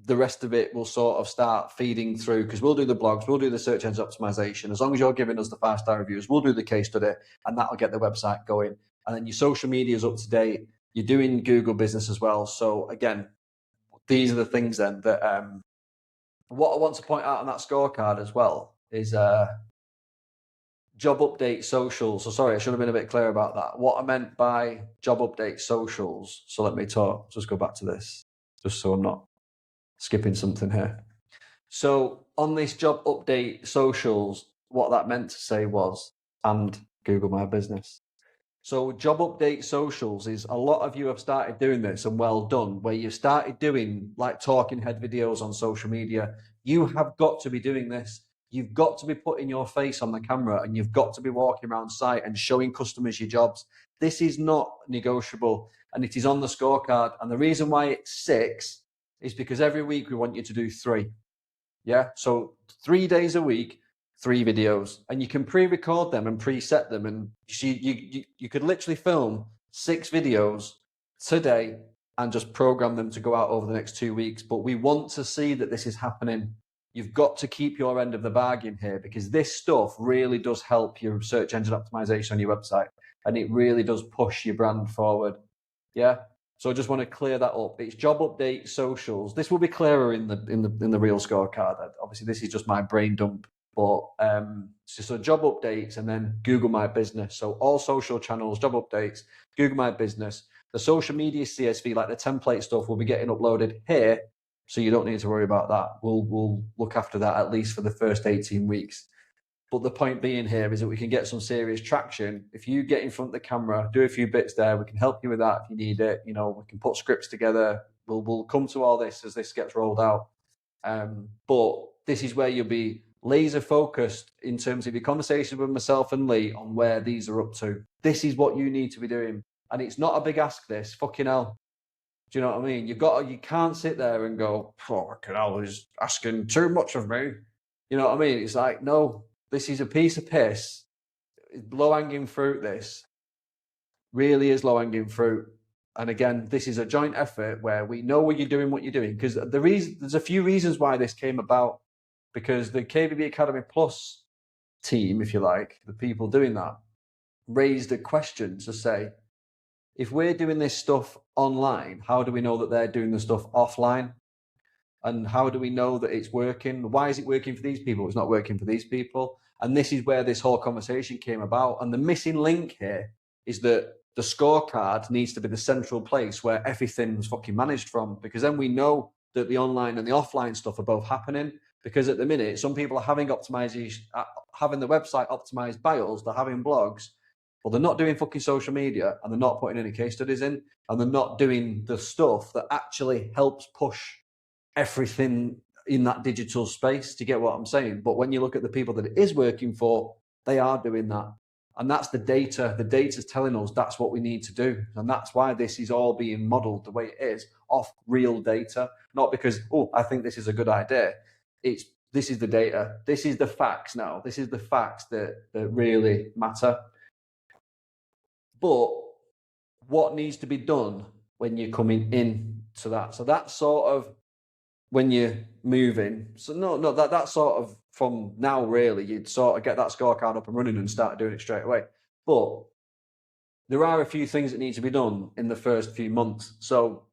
[SPEAKER 1] the rest of it will sort of start feeding through, because we'll do the blogs, we'll do the search engine optimization. As long as you're giving us the 5-star reviews, we'll do the case study, and that'll get the website going. And then your social media is up to date. You're doing Google business as well. So again, these are the things then that what I want to point out on that scorecard as well is job update socials. So sorry, I should have been a bit clear about that. What I meant by job update socials. So let me talk. Just go back to this, just so I'm not skipping something here. So on this job update socials, what that meant to say was, and Google My Business. So job update socials is, a lot of you have started doing this, and well done, where you started doing like talking head videos on social media. You have got to be doing this. You've got to be putting your face on the camera, and you've got to be walking around site and showing customers your jobs. This is not negotiable, and it is on the scorecard. And the reason why it's 6 is because every week we want you to do 3. Yeah, so 3 days a week, 3 videos, and you can pre-record them and preset them, and you could literally film 6 videos today and just program them to go out over the next 2 weeks. But we want to see that this is happening. You've got to keep your end of the bargain here, because this stuff really does help your search engine optimization on your website, and it really does push your brand forward. Yeah. So I just want to clear that up. It's job update socials. This will be clearer in the real scorecard. Obviously, this is just my brain dump, but so job updates, and then Google My Business. So all social channels, job updates, Google My Business. The social media CSV, like the template stuff, will be getting uploaded here, so you don't need to worry about that. We'll look after that at least for the first 18 weeks. But the point being here is that we can get some serious traction. If you get in front of the camera, do a few bits there, we can help you with that if you need it. You know, we can put scripts together. We'll come to all this as this gets rolled out. But this is where you'll be laser focused in terms of your conversation with myself and Lee on where these are up to. This is what you need to be doing. And it's not a big ask, this. Fucking hell. Do you know what I mean? You can't sit there and go, oh, fucking hell, he's asking too much of me. You know what I mean? It's like, no. This is a piece of piss. It's low-hanging fruit, this. Really is low-hanging fruit. And again, this is a joint effort where we know what you're doing, because there's a few reasons why this came about. Because the KBB Academy Plus team, if you like, the people doing that, raised a question to say, if we're doing this stuff online, how do we know that they're doing the stuff offline? And how do we know that it's working? Why is it working for these people? It's not working for these people. And this is where this whole conversation came about. And the missing link here is that the scorecard needs to be the central place where everything's fucking managed from, because then we know that the online and the offline stuff are both happening. Because at the minute, some people are having optimization, having the website optimized bios, they're having blogs, but they're not doing fucking social media, and they're not putting any case studies in, and they're not doing the stuff that actually helps push everything in that digital space. To get what I'm saying? But when you look at the people that it is working for, they are doing that. And that's the data. The data's telling us that's what we need to do. And that's why this is all being modeled the way it is, off real data. Not because, oh, I think this is a good idea. This is the data. This is the facts now. This is the facts that really matter. But what needs to be done when you're coming in to that? So that's sort of when you're moving. So that's sort of from now, really. You'd sort of get that scorecard up and running and start doing it straight away. But there are a few things that need to be done in the first few months. So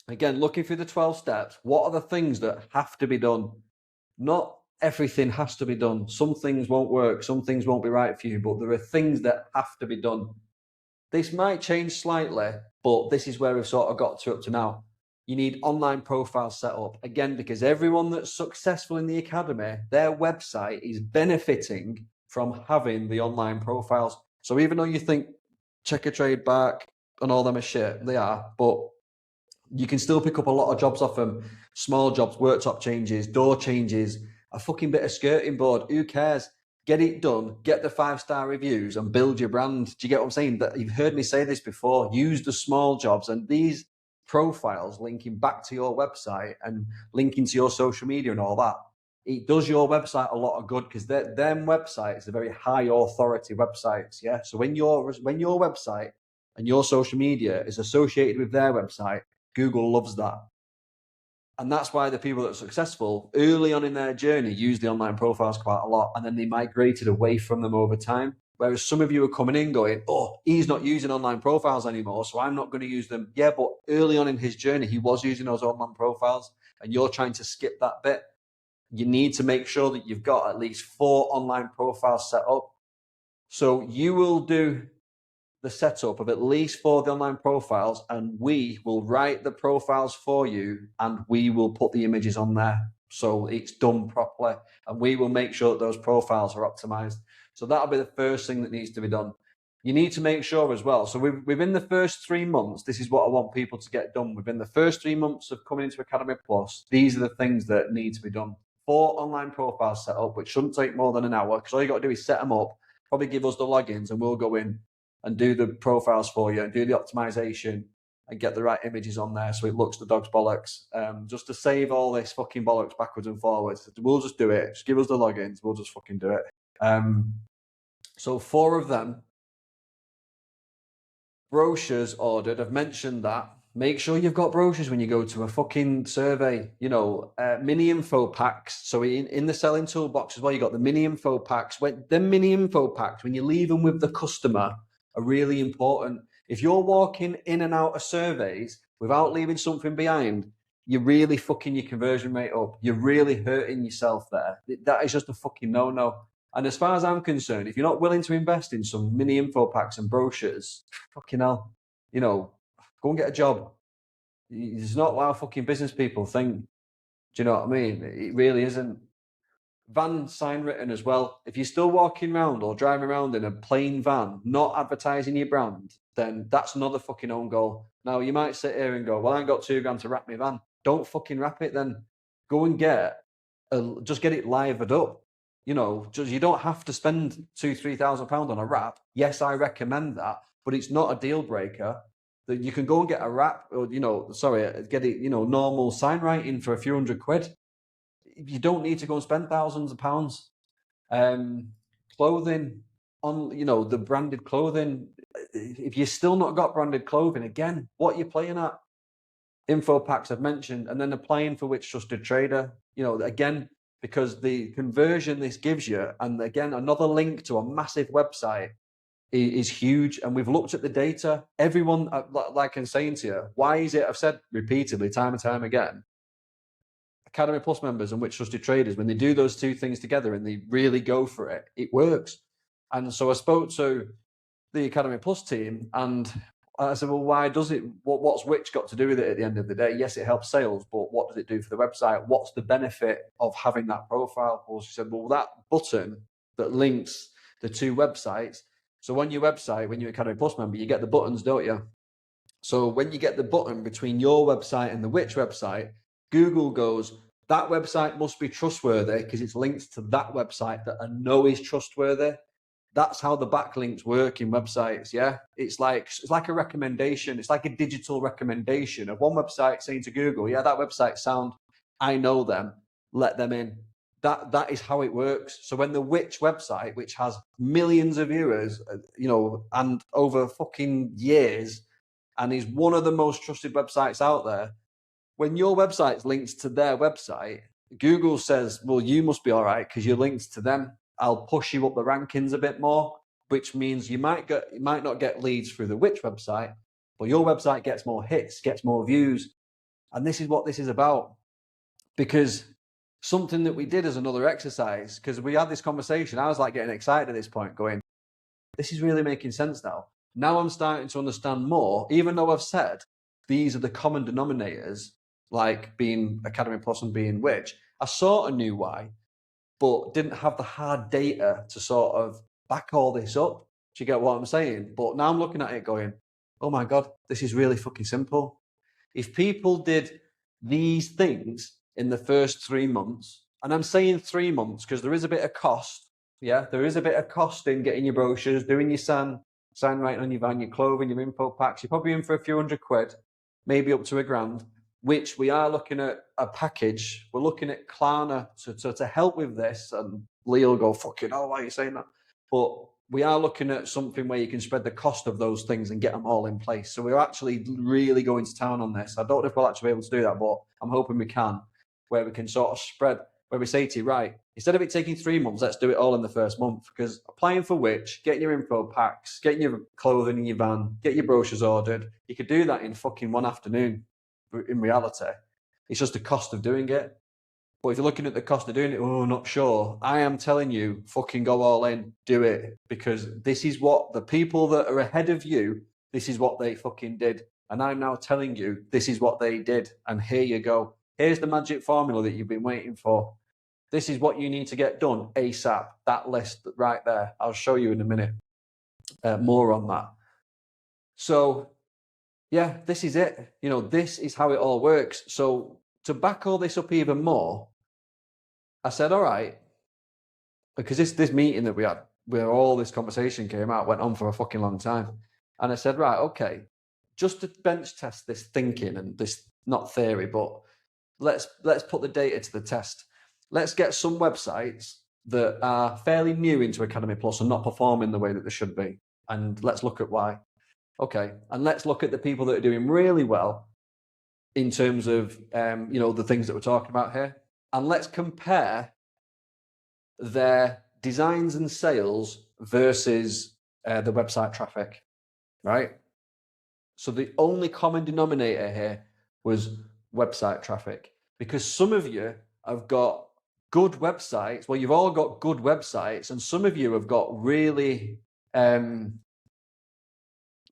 [SPEAKER 1] again, looking through the 12 steps, what are the things that have to be done? Not everything has to be done. Some things won't work. Some things won't be right for you, but there are things that have to be done. This might change slightly, but this is where we've sort of got to up to now. You need online profiles set up. Again, because everyone that's successful in the academy, their website is benefiting from having the online profiles. So even though you think Checker Trade Back and all them are shit, they are, but You can still pick up a lot of jobs off them. Small jobs, worktop changes, door changes, a fucking bit of skirting board. Who cares? Get it done, get the 5-star reviews and build your brand. Do you get what I'm saying? That you've heard me say this before. Use the small jobs and these profiles linking back to your website and linking to your social media and all that. It does your website a lot of good because them websites are very high authority websites. Yeah. So when your website and your social media is associated with their website, Google loves that. And that's why the people that are successful early on in their journey use the online profiles quite a lot. And then they migrated away from them over time. Whereas some of you are coming in going, oh, he's not using online profiles anymore, so I'm not going to use them. Yeah, but early on in his journey, he was using those online profiles and you're trying to skip that bit. You need to make sure that you've got at least 4 online profiles set up. So you will do the setup of at least 4 of the online profiles and we will write the profiles for you and we will put the images on there so it's done properly and we will make sure that those profiles are optimized. So that'll be the first thing that needs to be done. You need to make sure as well. So within the first 3 months, this is what I want people to get done. Within the first 3 months of coming into Academy Plus, these are the things that need to be done. 4 online profiles set up, which shouldn't take more than an hour because all you got to do is set them up, probably give us the logins and we'll go in and do the profiles for you and do the optimization and get the right images on there so it looks the dog's bollocks. Just to save all this fucking bollocks backwards and forwards, we'll just do it. Just give us the logins, we'll just fucking do it. So 4 of them. Brochures ordered, I've mentioned that. Make sure you've got brochures when you go to a fucking survey, mini info packs. So in the selling toolbox as well, you got the mini info packs. When you leave them with the customer, are really important. If you're walking in and out of surveys without leaving something behind, you're really fucking your conversion rate up. You're really hurting yourself there. That is just a fucking no-no. And as far as I'm concerned, if you're not willing to invest in some mini info packs and brochures, fucking hell, go and get a job. It's not how fucking business people think. Do you know what I mean? It really isn't. Van sign written as well. If you're still walking around or driving around in a plain van, not advertising your brand, then that's another fucking own goal. Now, you might sit here and go, well, I ain't got £2,000 to wrap my van. Don't fucking wrap it then. Go and just get it livered up. You don't have to spend £2,000-3,000 on a wrap. Yes, I recommend that, but it's not a deal breaker. That you can go and get a wrap or, get it, normal sign writing for a few £100. You don't need to go and spend thousands of pounds. Clothing on, the branded clothing. If you've still not got branded clothing, again, what are you playing at? Info packs I've mentioned, and then applying for which trusted trader, again, because the conversion this gives you, and again, another link to a massive website is huge. And we've looked at the data. Everyone, like I'm saying to you, why is it, I've said repeatedly, time and time again, Academy Plus members and which trusted traders, when they do those 2 things together and they really go for it, it works. And so I spoke to the Academy Plus team and I said, well, why does it? What's which got to do with it at the end of the day? Yes, it helps sales, but what does it do for the website? What's the benefit of having that profile? Well, she said, well, that button that links the 2 websites. So on your website, when you're Academy Plus member, you get the buttons, don't you? So when you get the button between your website and the which website, Google goes, that website must be trustworthy because it's linked to that website that I know is trustworthy. That's how the backlinks work in websites. Yeah, it's like a recommendation. It's like a digital recommendation of one website saying to Google, yeah, that website sound, I know them, let them in. That is how it works. So when the which website, which has millions of viewers, and over fucking years, and is one of the most trusted websites out there, when your website's linked to their website, Google says, well, you must be all right because you're linked to them. I'll push you up the rankings a bit more, which means you might not get leads through the which website, but your website gets more hits, gets more views. And this is what this is about. Because something that we did as another exercise, because we had this conversation, I was like getting excited at this point going, this is really making sense now. Now I'm starting to understand more, even though I've said these are the common denominators, like being Academy Plus and being which. I sort of knew why, but didn't have the hard data to sort of back all this up. Do you get what I'm saying? But now I'm looking at it going, oh my God, this is really fucking simple. If people did these things in the first 3 months, and I'm saying 3 months because there is a bit of cost. Yeah, there is a bit of cost in getting your brochures, doing your sign writing on your van, your clothing, your info packs. You're probably in for a few £100, maybe up to £1,000, which we are looking at a package. We're looking at Klarna to help with this. And Leo will go, fucking, oh, why are you saying that? But we are looking at something where you can spread the cost of those things and get them all in place. So we're actually really going to town on this. I don't know if we'll actually be able to do that, but I'm hoping we can, where we can sort of spread, where we say to you, right, instead of it taking 3 months, let's do it all in the first month. Because applying for which, getting your info packs, getting your clothing in your van, get your brochures ordered, you could do that in fucking one afternoon. In reality, it's just the cost of doing it. But if you're looking at the cost of doing it, oh, not sure. I am telling you, fucking go all in, do it. Because this is what the people that are ahead of you, this is what they fucking did. And I'm now telling you, this is what they did. And here you go. Here's the magic formula that you've been waiting for. This is what you need to get done ASAP. That list right there. I'll show you in a minute more on that. So, yeah, this is it. You know, this is how it all works. So to back all this up even more, I said, all right, because this meeting that we had, where all this conversation came out, went on for a fucking long time. And I said, right, okay, just to bench test this thinking and this, not theory, but let's put the data to the test. Let's get some websites that are fairly new into Academy Plus and not performing the way that they should be. And let's look at why. Okay, and let's look at the people that are doing really well in terms of, you know, the things that we're talking about here. And let's compare their designs and sales versus the website traffic, right? So the only common denominator here was website traffic, because some of you have got good websites. Well, you've all got good websites, and some of you have got really,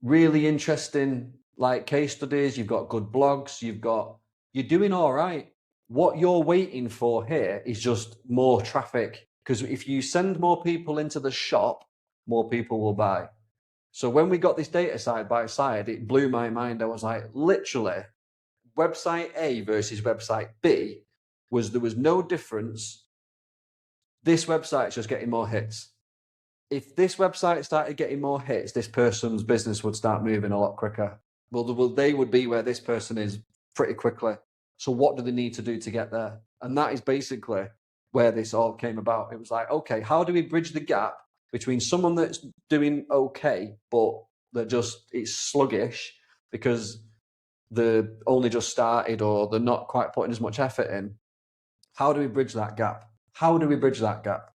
[SPEAKER 1] really interesting like case studies. You've got good blogs. You're doing all right. What you're waiting for here is just more traffic, because if you send more people into the shop, more people will buy. So when we got this data side by side, it blew my mind. I was like, literally, website A versus website B there was no difference. This website's just getting more hits. If this website started getting more hits, this person's business would start moving a lot quicker. Well, they would be where this person is pretty quickly. So what do they need to do to get there? And that is basically where this all came about. It was like, okay, how do we bridge the gap between someone that's doing okay, but it's sluggish because they're only just started or they're not quite putting as much effort in? How do we bridge that gap? How do we bridge that gap?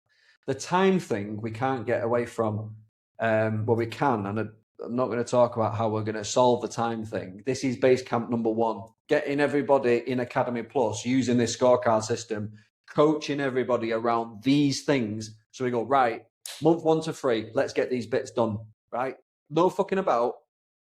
[SPEAKER 1] The time thing we can't get away from. Well, we can, and I'm not going to talk about how we're going to solve the time thing. This is base camp number one. Getting everybody in Academy Plus, using this scorecard system, coaching everybody around these things. So we go, right, month 1 to 3, let's get these bits done, right? No fucking about.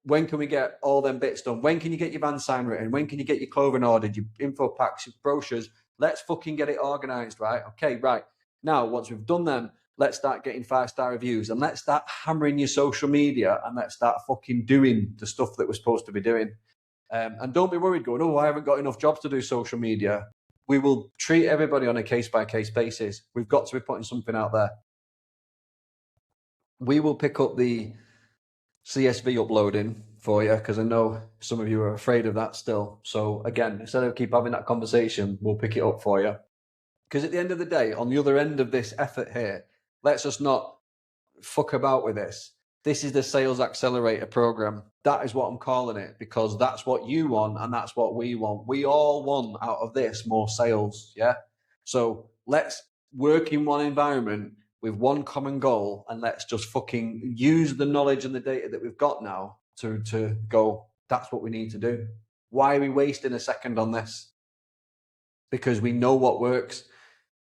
[SPEAKER 1] When can we get all them bits done? When can you get your van sign written? When can you get your clothing ordered, your info packs, your brochures? Let's fucking get it organized, right? Okay, right. Now, once we've done them, let's start getting 5-star reviews, and let's start hammering your social media, and let's start fucking doing the stuff that we're supposed to be doing. And don't be worried going, oh, I haven't got enough jobs to do social media. We will treat everybody on a case-by-case basis. We've got to be putting something out there. We will pick up the CSV uploading for you, because I know some of you are afraid of that still. So again, instead of keep having that conversation, we'll pick it up for you. Because at the end of the day, on the other end of this effort here, let's just not fuck about with this. This is the Sales Accelerator Program. That is what I'm calling it, because that's what you want and that's what we want. We all want out of this more sales, yeah? So let's work in one environment with one common goal, and let's just fucking use the knowledge and the data that we've got now to go, that's what we need to do. Why are we wasting a second on this? Because we know what works.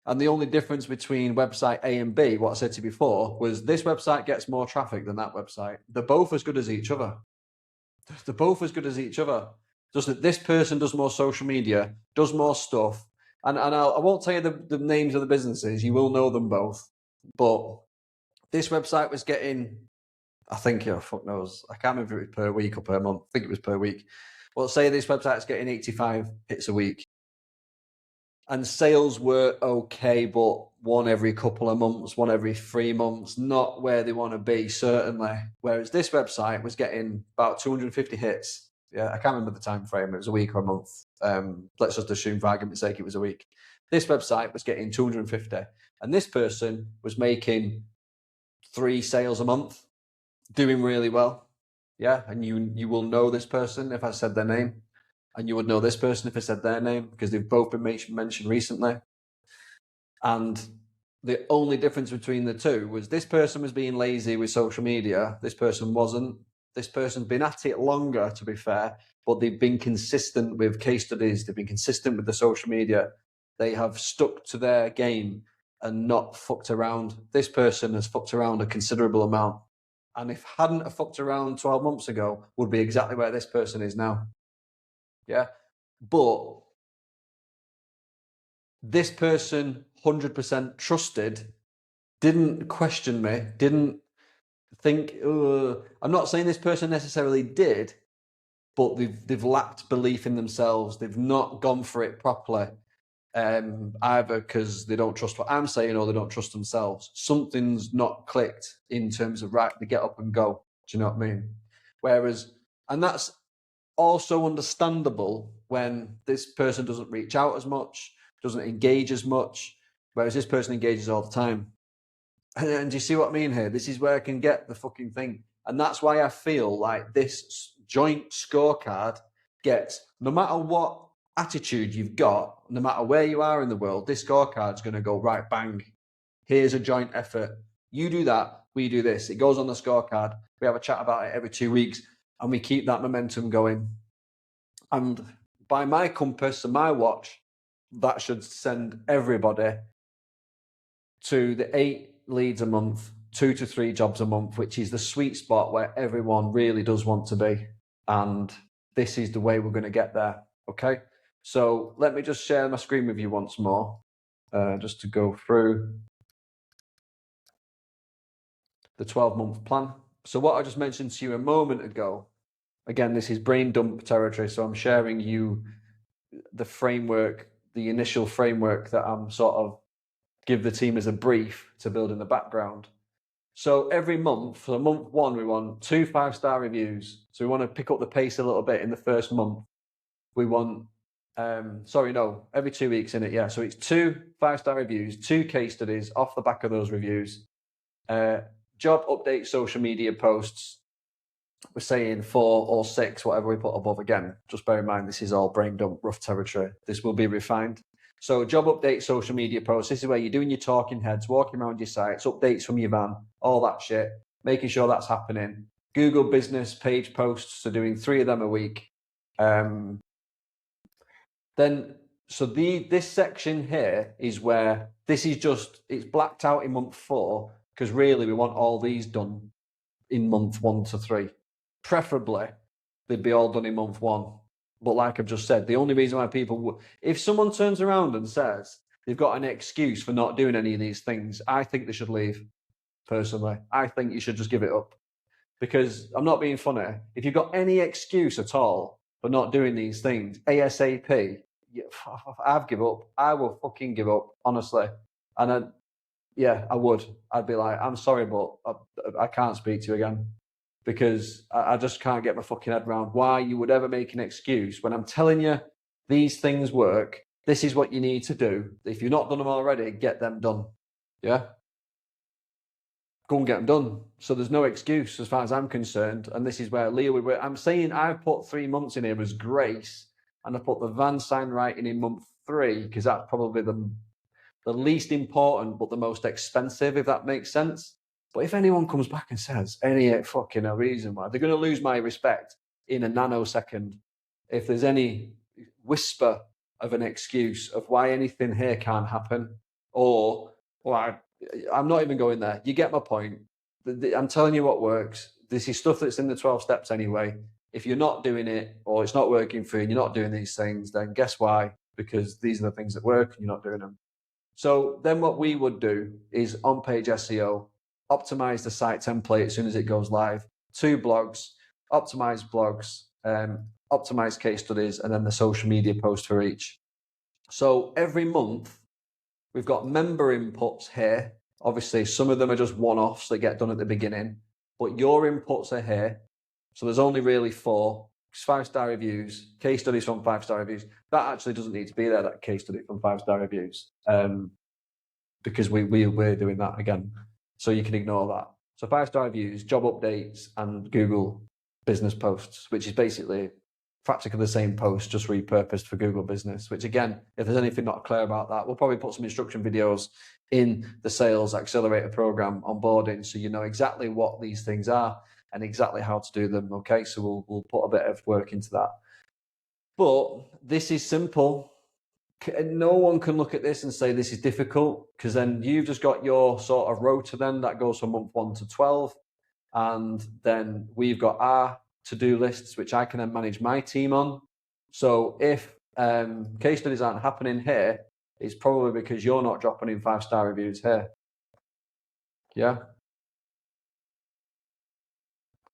[SPEAKER 1] And the only difference between website A and B, what I said to you before, was this website gets more traffic than that website. They're both as good as each other. They're both as good as each other. Just that this person does more social media, does more stuff. And I won't tell you the names of the businesses. You will know them both. But this website was getting, I think, fuck knows, I can't remember if it was per week or per month. I think it was per week. Well, say this website's getting 85 hits a week, and sales were okay, but one every couple of months, one every 3 months, not where they want to be, certainly. Whereas this website was getting about 250 hits. Yeah, I can't remember the time frame. It was a week or a month. Let's just assume, for argument's sake, it was a week. This website was getting 250, and this person was making 3 sales a month, doing really well. Yeah, and you will know this person if I said their name, and you would know this person if I said their name, because they've both been mentioned recently. And the only difference between the two was this person was being lazy with social media. This person wasn't. This person's been at it longer, to be fair, but they've been consistent with case studies. They've been consistent with the social media. They have stuck to their game and not fucked around. This person has fucked around a considerable amount. And if hadn't have fucked around 12 months ago, would be exactly where this person is now. Yeah. But this person 100% trusted, didn't question me, didn't think, I'm not saying this person necessarily did, but they've lacked belief in themselves. They've not gone for it properly, either because they don't trust what I'm saying or they don't trust themselves. Something's not clicked in terms of, right, they get up and go. Do you know what I mean? Whereas, and that's also understandable when this person doesn't reach out as much, doesn't engage as much, whereas this person engages all the time. And do you see what I mean here? This is where I can get the fucking thing. And that's why I feel like this joint scorecard gets, no matter what attitude you've got, no matter where you are in the world, this scorecard's going to go, right, bang, here's a joint effort. You do that, we do this. It goes on the scorecard. We have a chat about it every 2 weeks, and we keep that momentum going. And by my compass and my watch, that should send everybody to the 8 leads a month, 2 to 3 jobs a month, which is the sweet spot where everyone really does want to be. And this is the way we're going to get there. Okay. So let me just share my screen with you once more, just to go through the 12-month plan. So what I just mentioned to you a moment ago, again, this is brain dump territory. So I'm sharing you the framework, the initial framework that I'm sort of give the team as a brief to build in the background. So every month, for month 1, we want 2 5-star reviews. So we want to pick up the pace a little bit in the first month. We want, every 2 weeks in it. Yeah. So it's 2 5-star reviews, 2 case studies off the back of those reviews, job update, social media posts. We're saying 4 or 6, whatever we put above. Again, just bear in mind, this is all brain dump, rough territory. This will be refined. So job update, social media posts. This is where you're doing your talking heads, walking around your sites, updates from your van, all that shit, making sure that's happening. Google business page posts, so doing 3 of them a week. This section here is where this is just, it's blacked out in month 4, because really we want all these done in month 1 to 3. Preferably, they'd be all done in month 1. But like I've just said, the only reason why people, if someone turns around and says they've got an excuse for not doing any of these things, I think they should leave, personally. I think you should just give it up. Because I'm not being funny. If you've got any excuse at all for not doing these things, ASAP, I've given up. I will fucking give up, honestly. And I would. I'd be like, I'm sorry, but I can't speak to you again. Because I just can't get my fucking head around why you would ever make an excuse when I'm telling you these things work. This is what you need to do. If you've not done them already, get them done. Yeah? Go and get them done. So there's no excuse as far as I'm concerned. And this is where Leah would work. I'm saying I've put 3 months in here as grace, and I put the van sign writing in month 3 because that's probably the least important but the most expensive, if that makes sense. But if anyone comes back and says any fucking reason why, they're going to lose my respect in a nanosecond. If there's any whisper of an excuse of why anything here can't happen, or I'm not even going there. You get my point. I'm telling you what works. This is stuff that's in the 12 steps anyway. If you're not doing it or it's not working for you and you're not doing these things, then guess why? Because these are the things that work and you're not doing them. So then what we would do is on-page SEO, optimize the site template as soon as it goes live, 2 blogs, optimize blogs, optimized case studies, and then the social media post for each. So every month, we've got member inputs here. Obviously, some of them are just one-offs that get done at the beginning, but your inputs are here. So there's only really 4. 5-star reviews, case studies from 5-star reviews. That actually doesn't need to be there, that case study from 5-star reviews, because we're doing that again. So you can ignore that. So 5-star reviews, job updates, and Google business posts, which is basically practically the same post, just repurposed for Google Business, which again, if there's anything not clear about that, we'll probably put some instruction videos in the Sales Accelerator program onboarding, so you know exactly what these things are and exactly how to do them. Okay, so we'll put a bit of work into that. But this is simple. No one can look at this and say this is difficult, because then you've just got your sort of rota then that goes from month 1 to 12, and then we've got our to-do lists, which I can then manage my team on. So if case studies aren't happening here, it's probably because you're not dropping in 5-star reviews here. Yeah.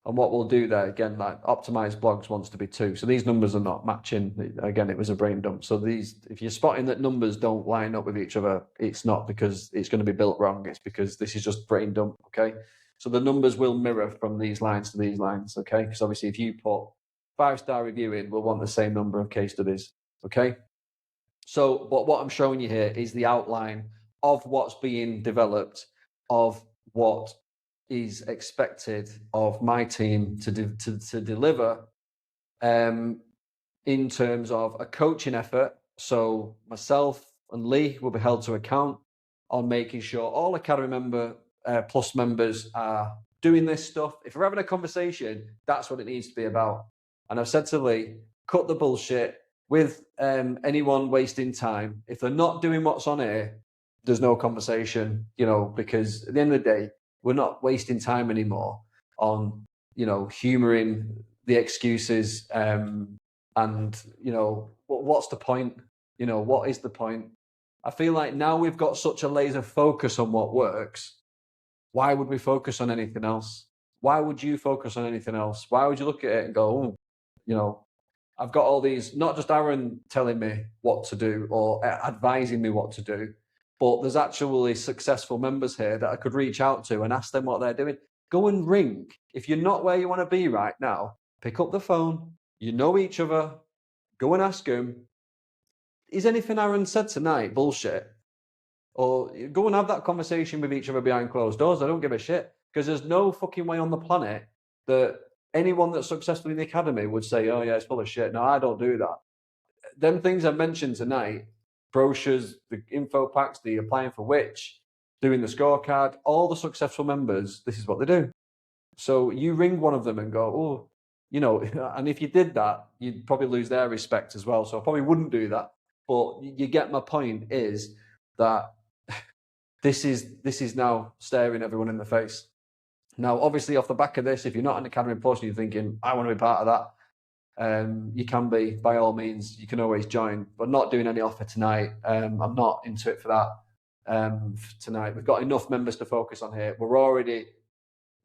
[SPEAKER 1] And what we'll do there, again, like optimized blogs wants to be 2. So these numbers are not matching. Again, it was a brain dump. So these, if you're spotting that numbers don't line up with each other, it's not because it's going to be built wrong. It's because this is just brain dump. Okay. So the numbers will mirror from these lines to these lines. Okay. Because obviously if you put 5-star review in, we'll want the same number of case studies. Okay. So, but what I'm showing you here is the outline of what's being developed, of what is expected of my team to deliver in terms of a coaching effort. So myself and Lee will be held to account on making sure all Academy member plus members are doing this stuff. If we're having a conversation, that's what it needs to be about. And I've said to Lee, cut the bullshit with anyone wasting time. If they're not doing what's on here, there's no conversation, you know, because at the end of the day, we're not wasting time anymore on, you know, humoring the excuses and, you know, what's the point? You know, what is the point? I feel like now we've got such a laser focus on what works. Why would we focus on anything else? Why would you focus on anything else? Why would you look at it and go, oh, you know, I've got all these, not just Aaron telling me what to do or advising me what to do, but there's actually successful members here that I could reach out to and ask them what they're doing. Go and ring. If you're not where you want to be right now, pick up the phone. You know each other. Go and ask them, is anything Aaron said tonight bullshit? Or go and have that conversation with each other behind closed doors. I don't give a shit, because there's no fucking way on the planet that anyone that's successful in the academy would say, oh yeah, it's full of shit. No, I don't do that. Them things I mentioned tonight, brochures, the info packs, the applying for which, doing the scorecard, all the successful members, this is what they do. So you ring one of them and go, oh, you know, and if you did that, you'd probably lose their respect as well. So I probably wouldn't do that. But you get my point, is that this is now staring everyone in the face. Now, obviously, off the back of this, if you're not an Academy Plus and you're thinking, I want to be part of that, you can be, by all means. You can always join, but not doing any offer tonight. I'm not into it for that tonight. We've got enough members to focus on here. We're already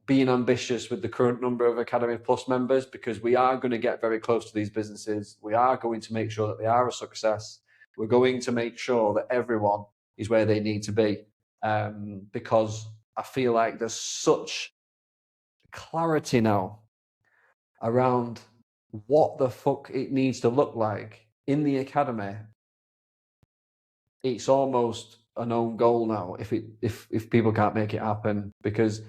[SPEAKER 1] being ambitious with the current number of Academy Plus members, because we are going to get very close to these businesses. We are going to make sure that they are a success. We're going to make sure that everyone is where they need to be, because I feel like there's such clarity now around what the fuck it needs to look like in the academy. It's almost a known goal now if people can't make it happen, because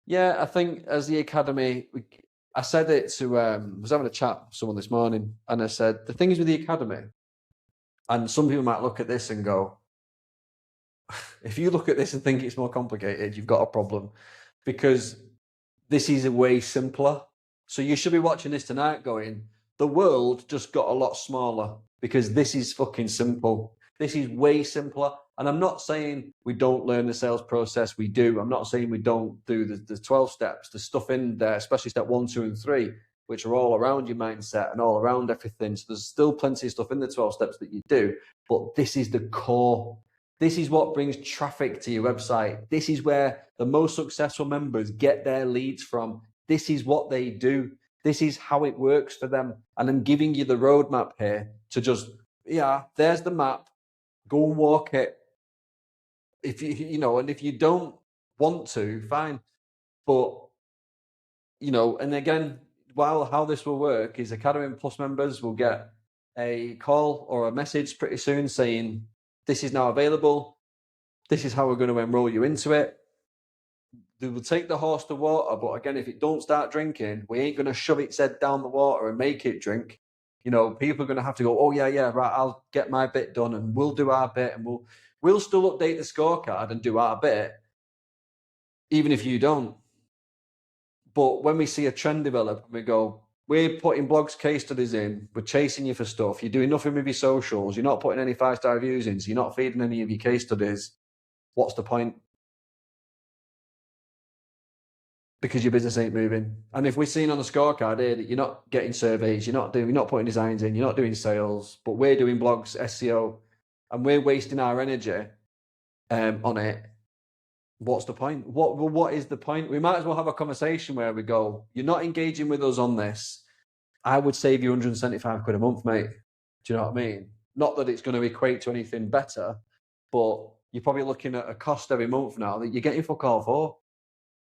[SPEAKER 1] yeah, I think as the academy, I said it to I was having a chat with someone this morning, and I said the thing is with the academy, and some people might look at this and go, if you look at this and think it's more complicated, you've got a problem, because this is way simpler. So you should be watching this tonight going, the world just got a lot smaller, because this is fucking simple. This is way simpler. And I'm not saying we don't learn the sales process. We do. I'm not saying we don't do the 12 steps, the stuff in there, especially step 1, 2, and 3, which are all around your mindset and all around everything. So there's still plenty of stuff in the 12 steps that you do, but this is the core. This is what brings traffic to your website. This is where the most successful members get their leads from. This is what they do. This is how it works for them. And I'm giving you the roadmap here to just, yeah, there's the map. Go and walk it. If and if you don't want to, fine. But, and again, how this will work is Academy Plus members will get a call or a message pretty soon saying, this is now available. This is how we're going to enroll you into it. They will take the horse to water, but again, if it don't start drinking, we ain't going to shove its head down the water and make it drink. People are going to have to go, oh, yeah, right, I'll get my bit done and we'll do our bit and we'll still update the scorecard and do our bit, even if you don't. But when we see a trend develop, we go, we're putting blogs, case studies in, we're chasing you for stuff, you're doing nothing with your socials, you're not putting any 5-star reviews in, so you're not feeding any of your case studies, what's the point? Because your business ain't moving. And if we're seeing on the scorecard here that you're not getting surveys, you're not putting designs in, you're not doing sales, but we're doing blogs, SEO, and we're wasting our energy on it, what's the point? What is the point? We might as well have a conversation where we go, you're not engaging with us on this. I would save you 175 quid a month, mate. Do you know what I mean? Not that it's going to equate to anything better, but you're probably looking at a cost every month now that you're getting fuck all for.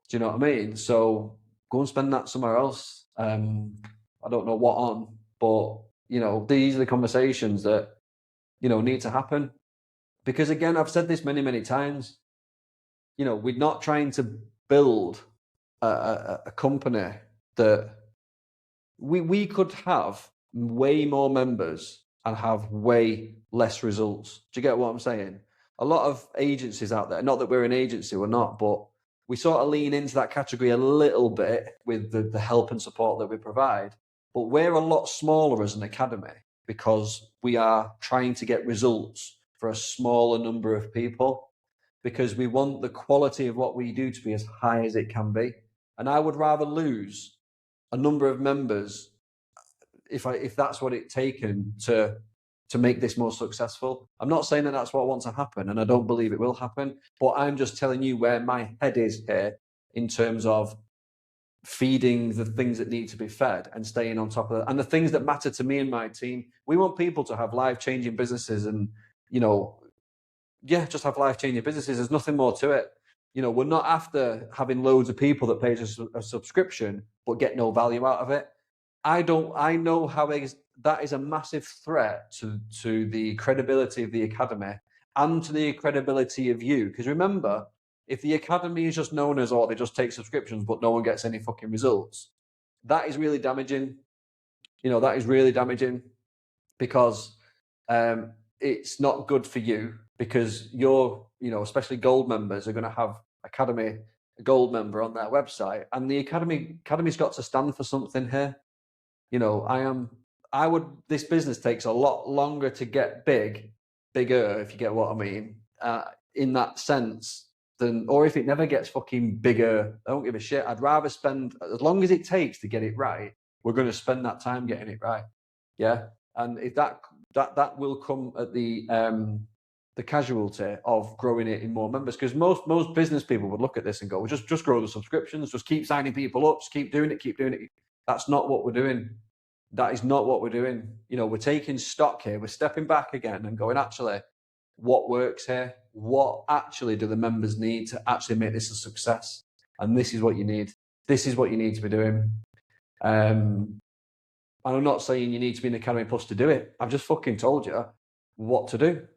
[SPEAKER 1] Do you know what I mean? So go and spend that somewhere else. I don't know what on, but these are the conversations that need to happen. Because again, I've said this many, many times. We're not trying to build a company that we could have way more members and have way less results. Do you get what I'm saying? A lot of agencies out there, not that we're an agency, we're not, but we sort of lean into that category a little bit with the help and support that we provide. But we're a lot smaller as an academy because we are trying to get results for a smaller number of people, because we want the quality of what we do to be as high as it can be. And I would rather lose a number of members if that's what it's taken to make this more successful. I'm not saying that that's what I want to happen, and I don't believe it will happen, but I'm just telling you where my head is here in terms of feeding the things that need to be fed and staying on top of it. And the things that matter to me and my team, we want people to have life-changing businesses and, just have life-changing businesses. There's nothing more to it. We're not after having loads of people that pay us a subscription but get no value out of it. I know how that is a massive threat to the credibility of the academy and to the credibility of you. Because remember, if the academy is just known as, they just take subscriptions but no one gets any fucking results, that is really damaging. That is really damaging, because it's not good for you, because you're, especially gold members are going to have Academy Gold member on their website, and the Academy's got to stand for something here. This business takes a lot longer to get bigger, if you get what I mean, in that sense, or if it never gets fucking bigger, I don't give a shit. I'd rather spend, as long as it takes to get it right, we're going to spend that time getting it right. Yeah. And if that will come at the casualty of growing it in more members, because most business people would look at this and go, well, just grow the subscriptions, just keep signing people up, just keep doing it. That's not what we're doing. That is not what we're doing. We're taking stock here. We're stepping back again and going, actually, what works here? What actually do the members need to actually make this a success? And this is what you need. This is what you need to be doing. And I'm not saying you need to be in Academy Plus to do it. I've just fucking told you what to do.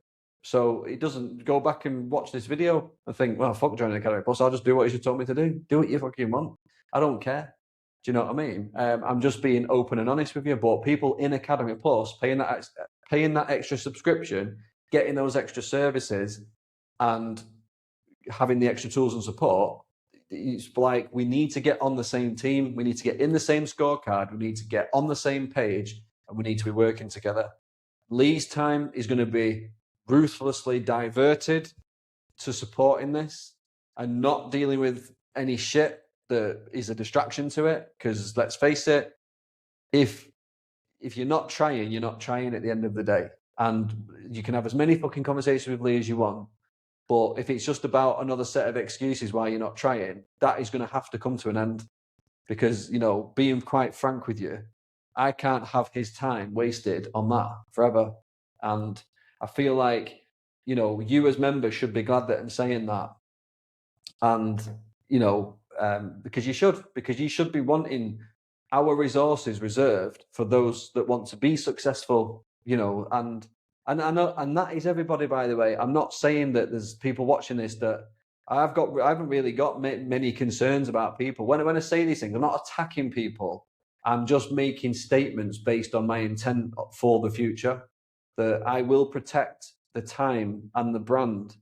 [SPEAKER 1] So it doesn't go back and watch this video and think, well, fuck joining Academy Plus. I'll just do what you told me to do. Do what you fucking want. I don't care. Do you know what I mean? I'm just being open and honest with you. But people in Academy Plus paying that extra subscription, getting those extra services, and having the extra tools and support, it's like we need to get on the same team. We need to get in the same scorecard. We need to get on the same page, and we need to be working together. Lee's time is going to be ruthlessly diverted to supporting this and not dealing with any shit that is a distraction to it. Because let's face it, if you're not trying, you're not trying at the end of the day. And you can have as many fucking conversations with Lee as you want, but if it's just about another set of excuses why you're not trying, that is going to have to come to an end. because, you know, being quite frank with you, I can't have his time wasted on that forever. And I feel like, you know, you as members should be glad that I'm saying that. And, you know, because you should be wanting our resources reserved for those that want to be successful, you know, and I know, and that is everybody, by the way. I'm not saying that there's people watching this that I haven't really got many concerns about people. When I say these things, I'm not attacking people. I'm just making statements based on my intent for the future, that I will protect the time and the brand,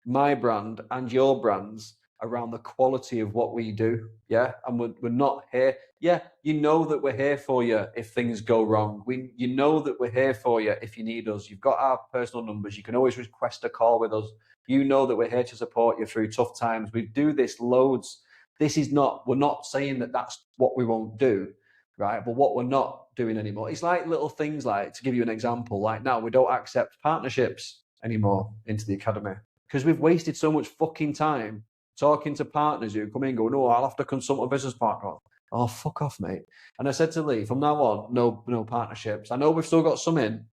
[SPEAKER 1] my brand and your brands, around the quality of what we do. Yeah. And we're not here. Yeah. You know that we're here for you if things go wrong. You know that we're here for you if you need us. You've got our personal numbers. You can always request a call with us. You know that we're here to support you through tough times. We do this loads. We're not saying that that's what we won't do, right? But what we're not doing anymore, it's like little things, like, to give you an example, like now we don't accept partnerships anymore into the academy because we've wasted so much fucking time talking to partners who come in and go, no, I'll have to consult a business partner. Oh, fuck off, mate. And I said to Lee, from now on, no partnerships. I know we've still got some in,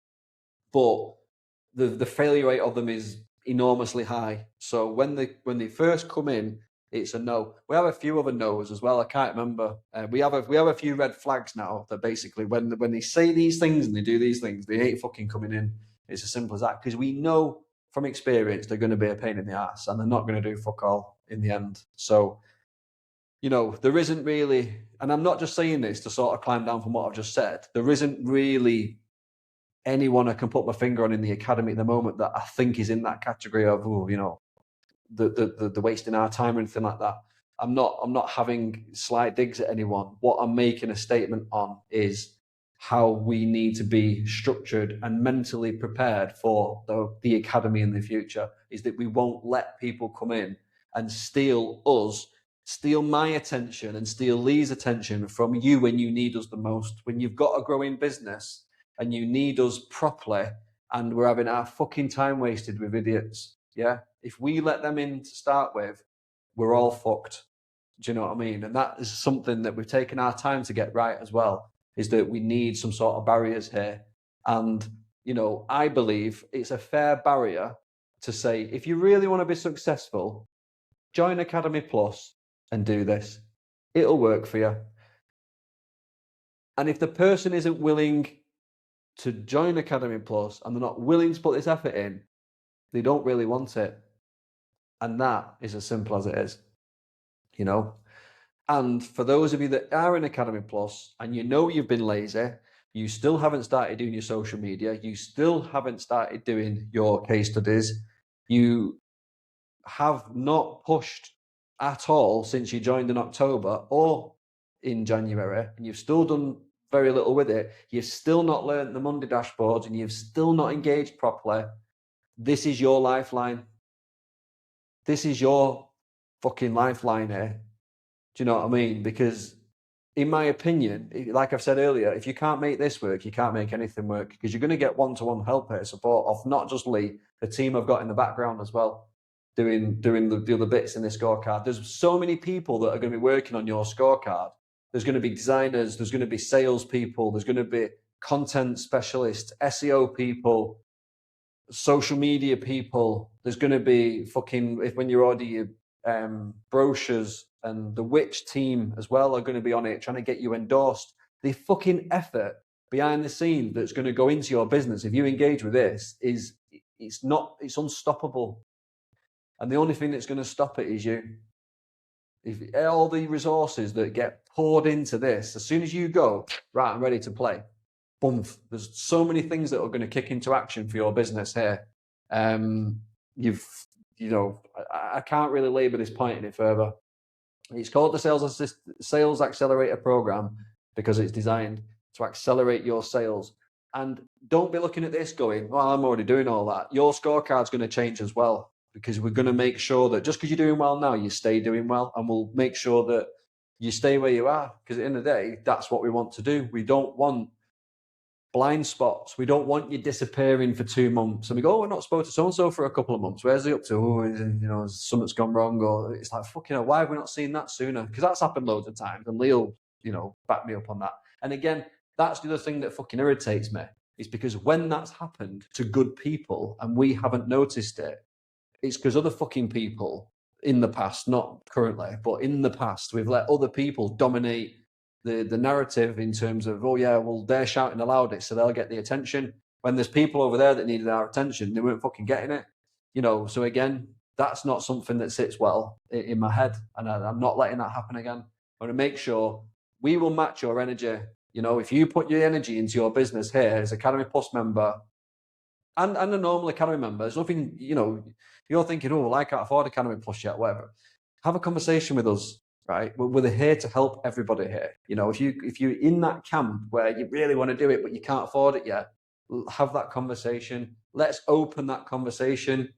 [SPEAKER 1] but the failure rate of them is enormously high. So when they first come in, it's a no. We have a few other no's as well. I can't remember. We have a few red flags now that basically when they say these things and they do these things, they ain't fucking coming in. It's as simple as that, because we know from experience they're going to be a pain in the ass and they're not going to do fuck all in the end. So, you know, there isn't really, and I'm not just saying this to sort of climb down from what I've just said, there isn't really anyone I can put my finger on in the academy at the moment that I think is in that category of, oh, you know, the wasting our time or anything like that. I'm not having slight digs at anyone. What I'm making a statement on is how we need to be structured and mentally prepared for the academy in the future, is that we won't let people come in and steal my attention and steal Lee's attention from you when you need us the most, when you've got a growing business and you need us properly, and we're having our fucking time wasted with idiots. Yeah. If we let them in to start with, we're all fucked. Do you know what I mean? And that is something that we've taken our time to get right as well, is that we need some sort of barriers here. And, you know, I believe it's a fair barrier to say, if you really want to be successful, join Academy Plus and do this. It'll work for you. And if the person isn't willing to join Academy Plus and they're not willing to put this effort in, they don't really want it. And that is as simple as it is, you know. And for those of you that are in Academy Plus and you know you've been lazy, you still haven't started doing your social media, you still haven't started doing your case studies, you have not pushed at all since you joined in October or in January, and you've still done very little with it, you've still not learned the Monday dashboards, and you've still not engaged properly, this is your lifeline. This is your fucking lifeline here. Do you know what I mean? Because in my opinion, like I've said earlier, if you can't make this work, you can't make anything work, because you're going to get one-to-one help here, support of not just Lee, the team I've got in the background as well, doing the other bits in this scorecard. There's so many people that are going to be working on your scorecard. There's going to be designers, there's going to be salespeople, there's going to be content specialists, SEO people, social media people. There's going to be when you order your brochures, and the Witch team as well are going to be on it trying to get you endorsed. The fucking effort behind the scenes that's going to go into your business if you engage with this it's unstoppable. And the only thing that's going to stop it is you. If all the resources that get poured into this, as soon as you go, right, I'm ready to play, boom, there's so many things that are going to kick into action for your business here. I can't really labor this point any further. It's called the Sales Accelerator Program because it's designed to accelerate your sales. And don't be looking at this going, well, I'm already doing all that. Your scorecard's going to change as well, because we're going to make sure that just because you're doing well now, you stay doing well, and we'll make sure that you stay where you are, because at the end of the day, that's what we want to do. We don't want blind spots. We don't want you disappearing for 2 months. And we go, oh, we're not supposed to so-and-so for a couple of months. Where's he up to? Oh, something's gone wrong. Or it's like, fucking hell, why have we not seen that sooner? Because that's happened loads of times. And Lee'll, back me up on that. And again, that's the other thing that fucking irritates me. Is because when that's happened to good people and we haven't noticed it, it's because other fucking people in the past, not currently, but in the past, we've let other people dominate the narrative in terms of, oh yeah, well, they're shouting the loudest, so they'll get the attention. When there's people over there that needed our attention, they weren't fucking getting it. So again, that's not something that sits well in my head, and I'm not letting that happen again. I want to make sure we will match your energy. If you put your energy into your business here as Academy Plus member and a normal Academy member, there's nothing, you're thinking, oh, well, I can't afford Academy Plus yet, whatever. Have a conversation with us. Right, we're here to help everybody here. If you're in that camp where you really want to do it but you can't afford it yet, have that conversation. Let's open that conversation.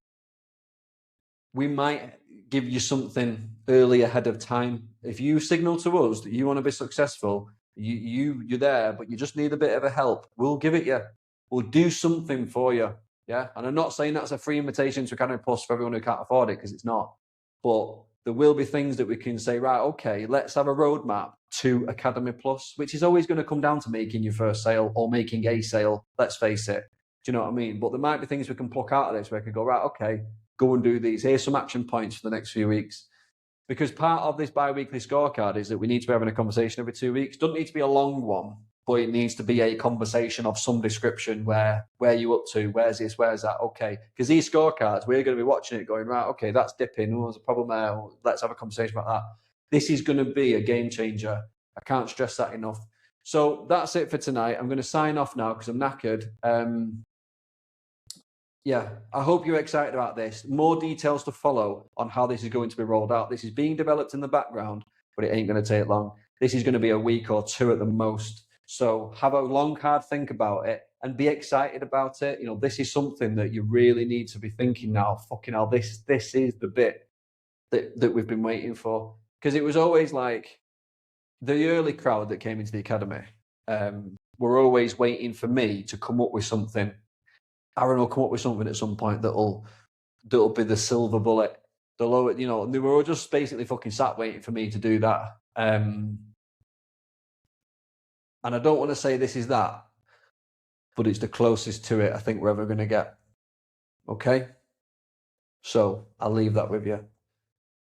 [SPEAKER 1] We might give you something early ahead of time. If you signal to us that you want to be successful, you're there, but you just need a bit of a help, we'll give it you. We'll do something for you. Yeah, and I'm not saying that's a free invitation to Academy Plus for everyone who can't afford it, because it's not. But there will be things that we can say, right, okay, let's have a roadmap to Academy Plus, which is always going to come down to making your first sale or making a sale, let's face it. Do you know what I mean? But there might be things we can pluck out of this where we can go, right, okay, go and do these. Here's some action points for the next few weeks. Because part of this bi-weekly scorecard is that we need to be having a conversation every 2 weeks. Doesn't need to be a long one, but it needs to be a conversation of some description where are you up to, where's this, where's that, okay. Because these scorecards, we're going to be watching it going, right, okay, that's dipping, oh, there's a problem there, let's have a conversation about that. This is going to be a game changer. I can't stress that enough. So that's it for tonight. I'm going to sign off now because I'm knackered. Yeah, I hope you're excited about this. More details to follow on how this is going to be rolled out. This is being developed in the background, but it ain't going to take long. This is going to be a week or two at the most. So have a long, hard think about it and be excited about it. This is something that you really need to be thinking now. Fucking hell, this is the bit that we've been waiting for. Because it was always like the early crowd that came into the academy were always waiting for me to come up with something. Aaron will come up with something at some point that'll be the silver bullet. The lower, and they were all just basically fucking sat waiting for me to do that. And I don't want to say this is that, but it's the closest to it I think we're ever going to get. Okay? So I'll leave that with you.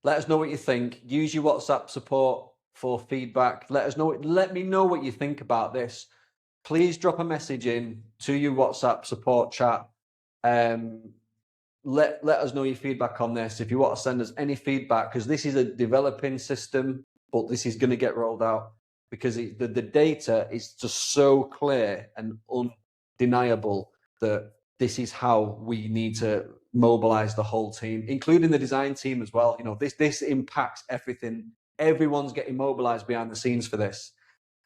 [SPEAKER 1] Let us know what you think. Use your WhatsApp support for feedback. Let me know what you think about this. Please drop a message in to your WhatsApp support chat. Let us know your feedback on this. If you want to send us any feedback, because this is a developing system, but this is going to get rolled out because the data is just so clear and undeniable that this is how we need to mobilize the whole team, including the design team as well. This impacts everything. Everyone's getting mobilized behind the scenes for this.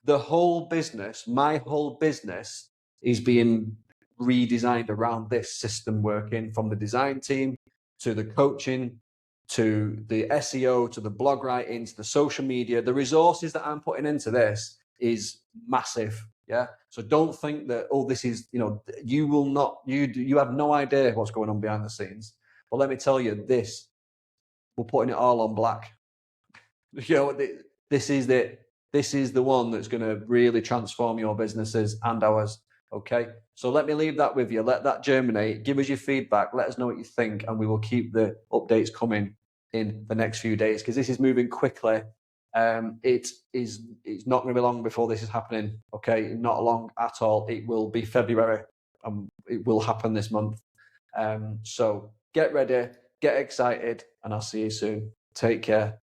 [SPEAKER 1] The whole business, my whole business, is being redesigned around this system working, from the design team to the coaching to the SEO to the blog writing to the social media. The resources that I'm putting into this is massive. Yeah. So don't think that, this is, you will not, you have no idea what's going on behind the scenes. But let me tell you this, we're putting it all on black. This is it. This is the one that's going to really transform your businesses and ours. Okay. So let me leave that with you. Let that germinate. Give us your feedback. Let us know what you think, and we will keep the updates coming in the next few days because this is moving quickly. It's not going to be long before this is happening. Okay. Not long at all. It will be February. It will happen this month. So get ready, get excited, and I'll see you soon. Take care.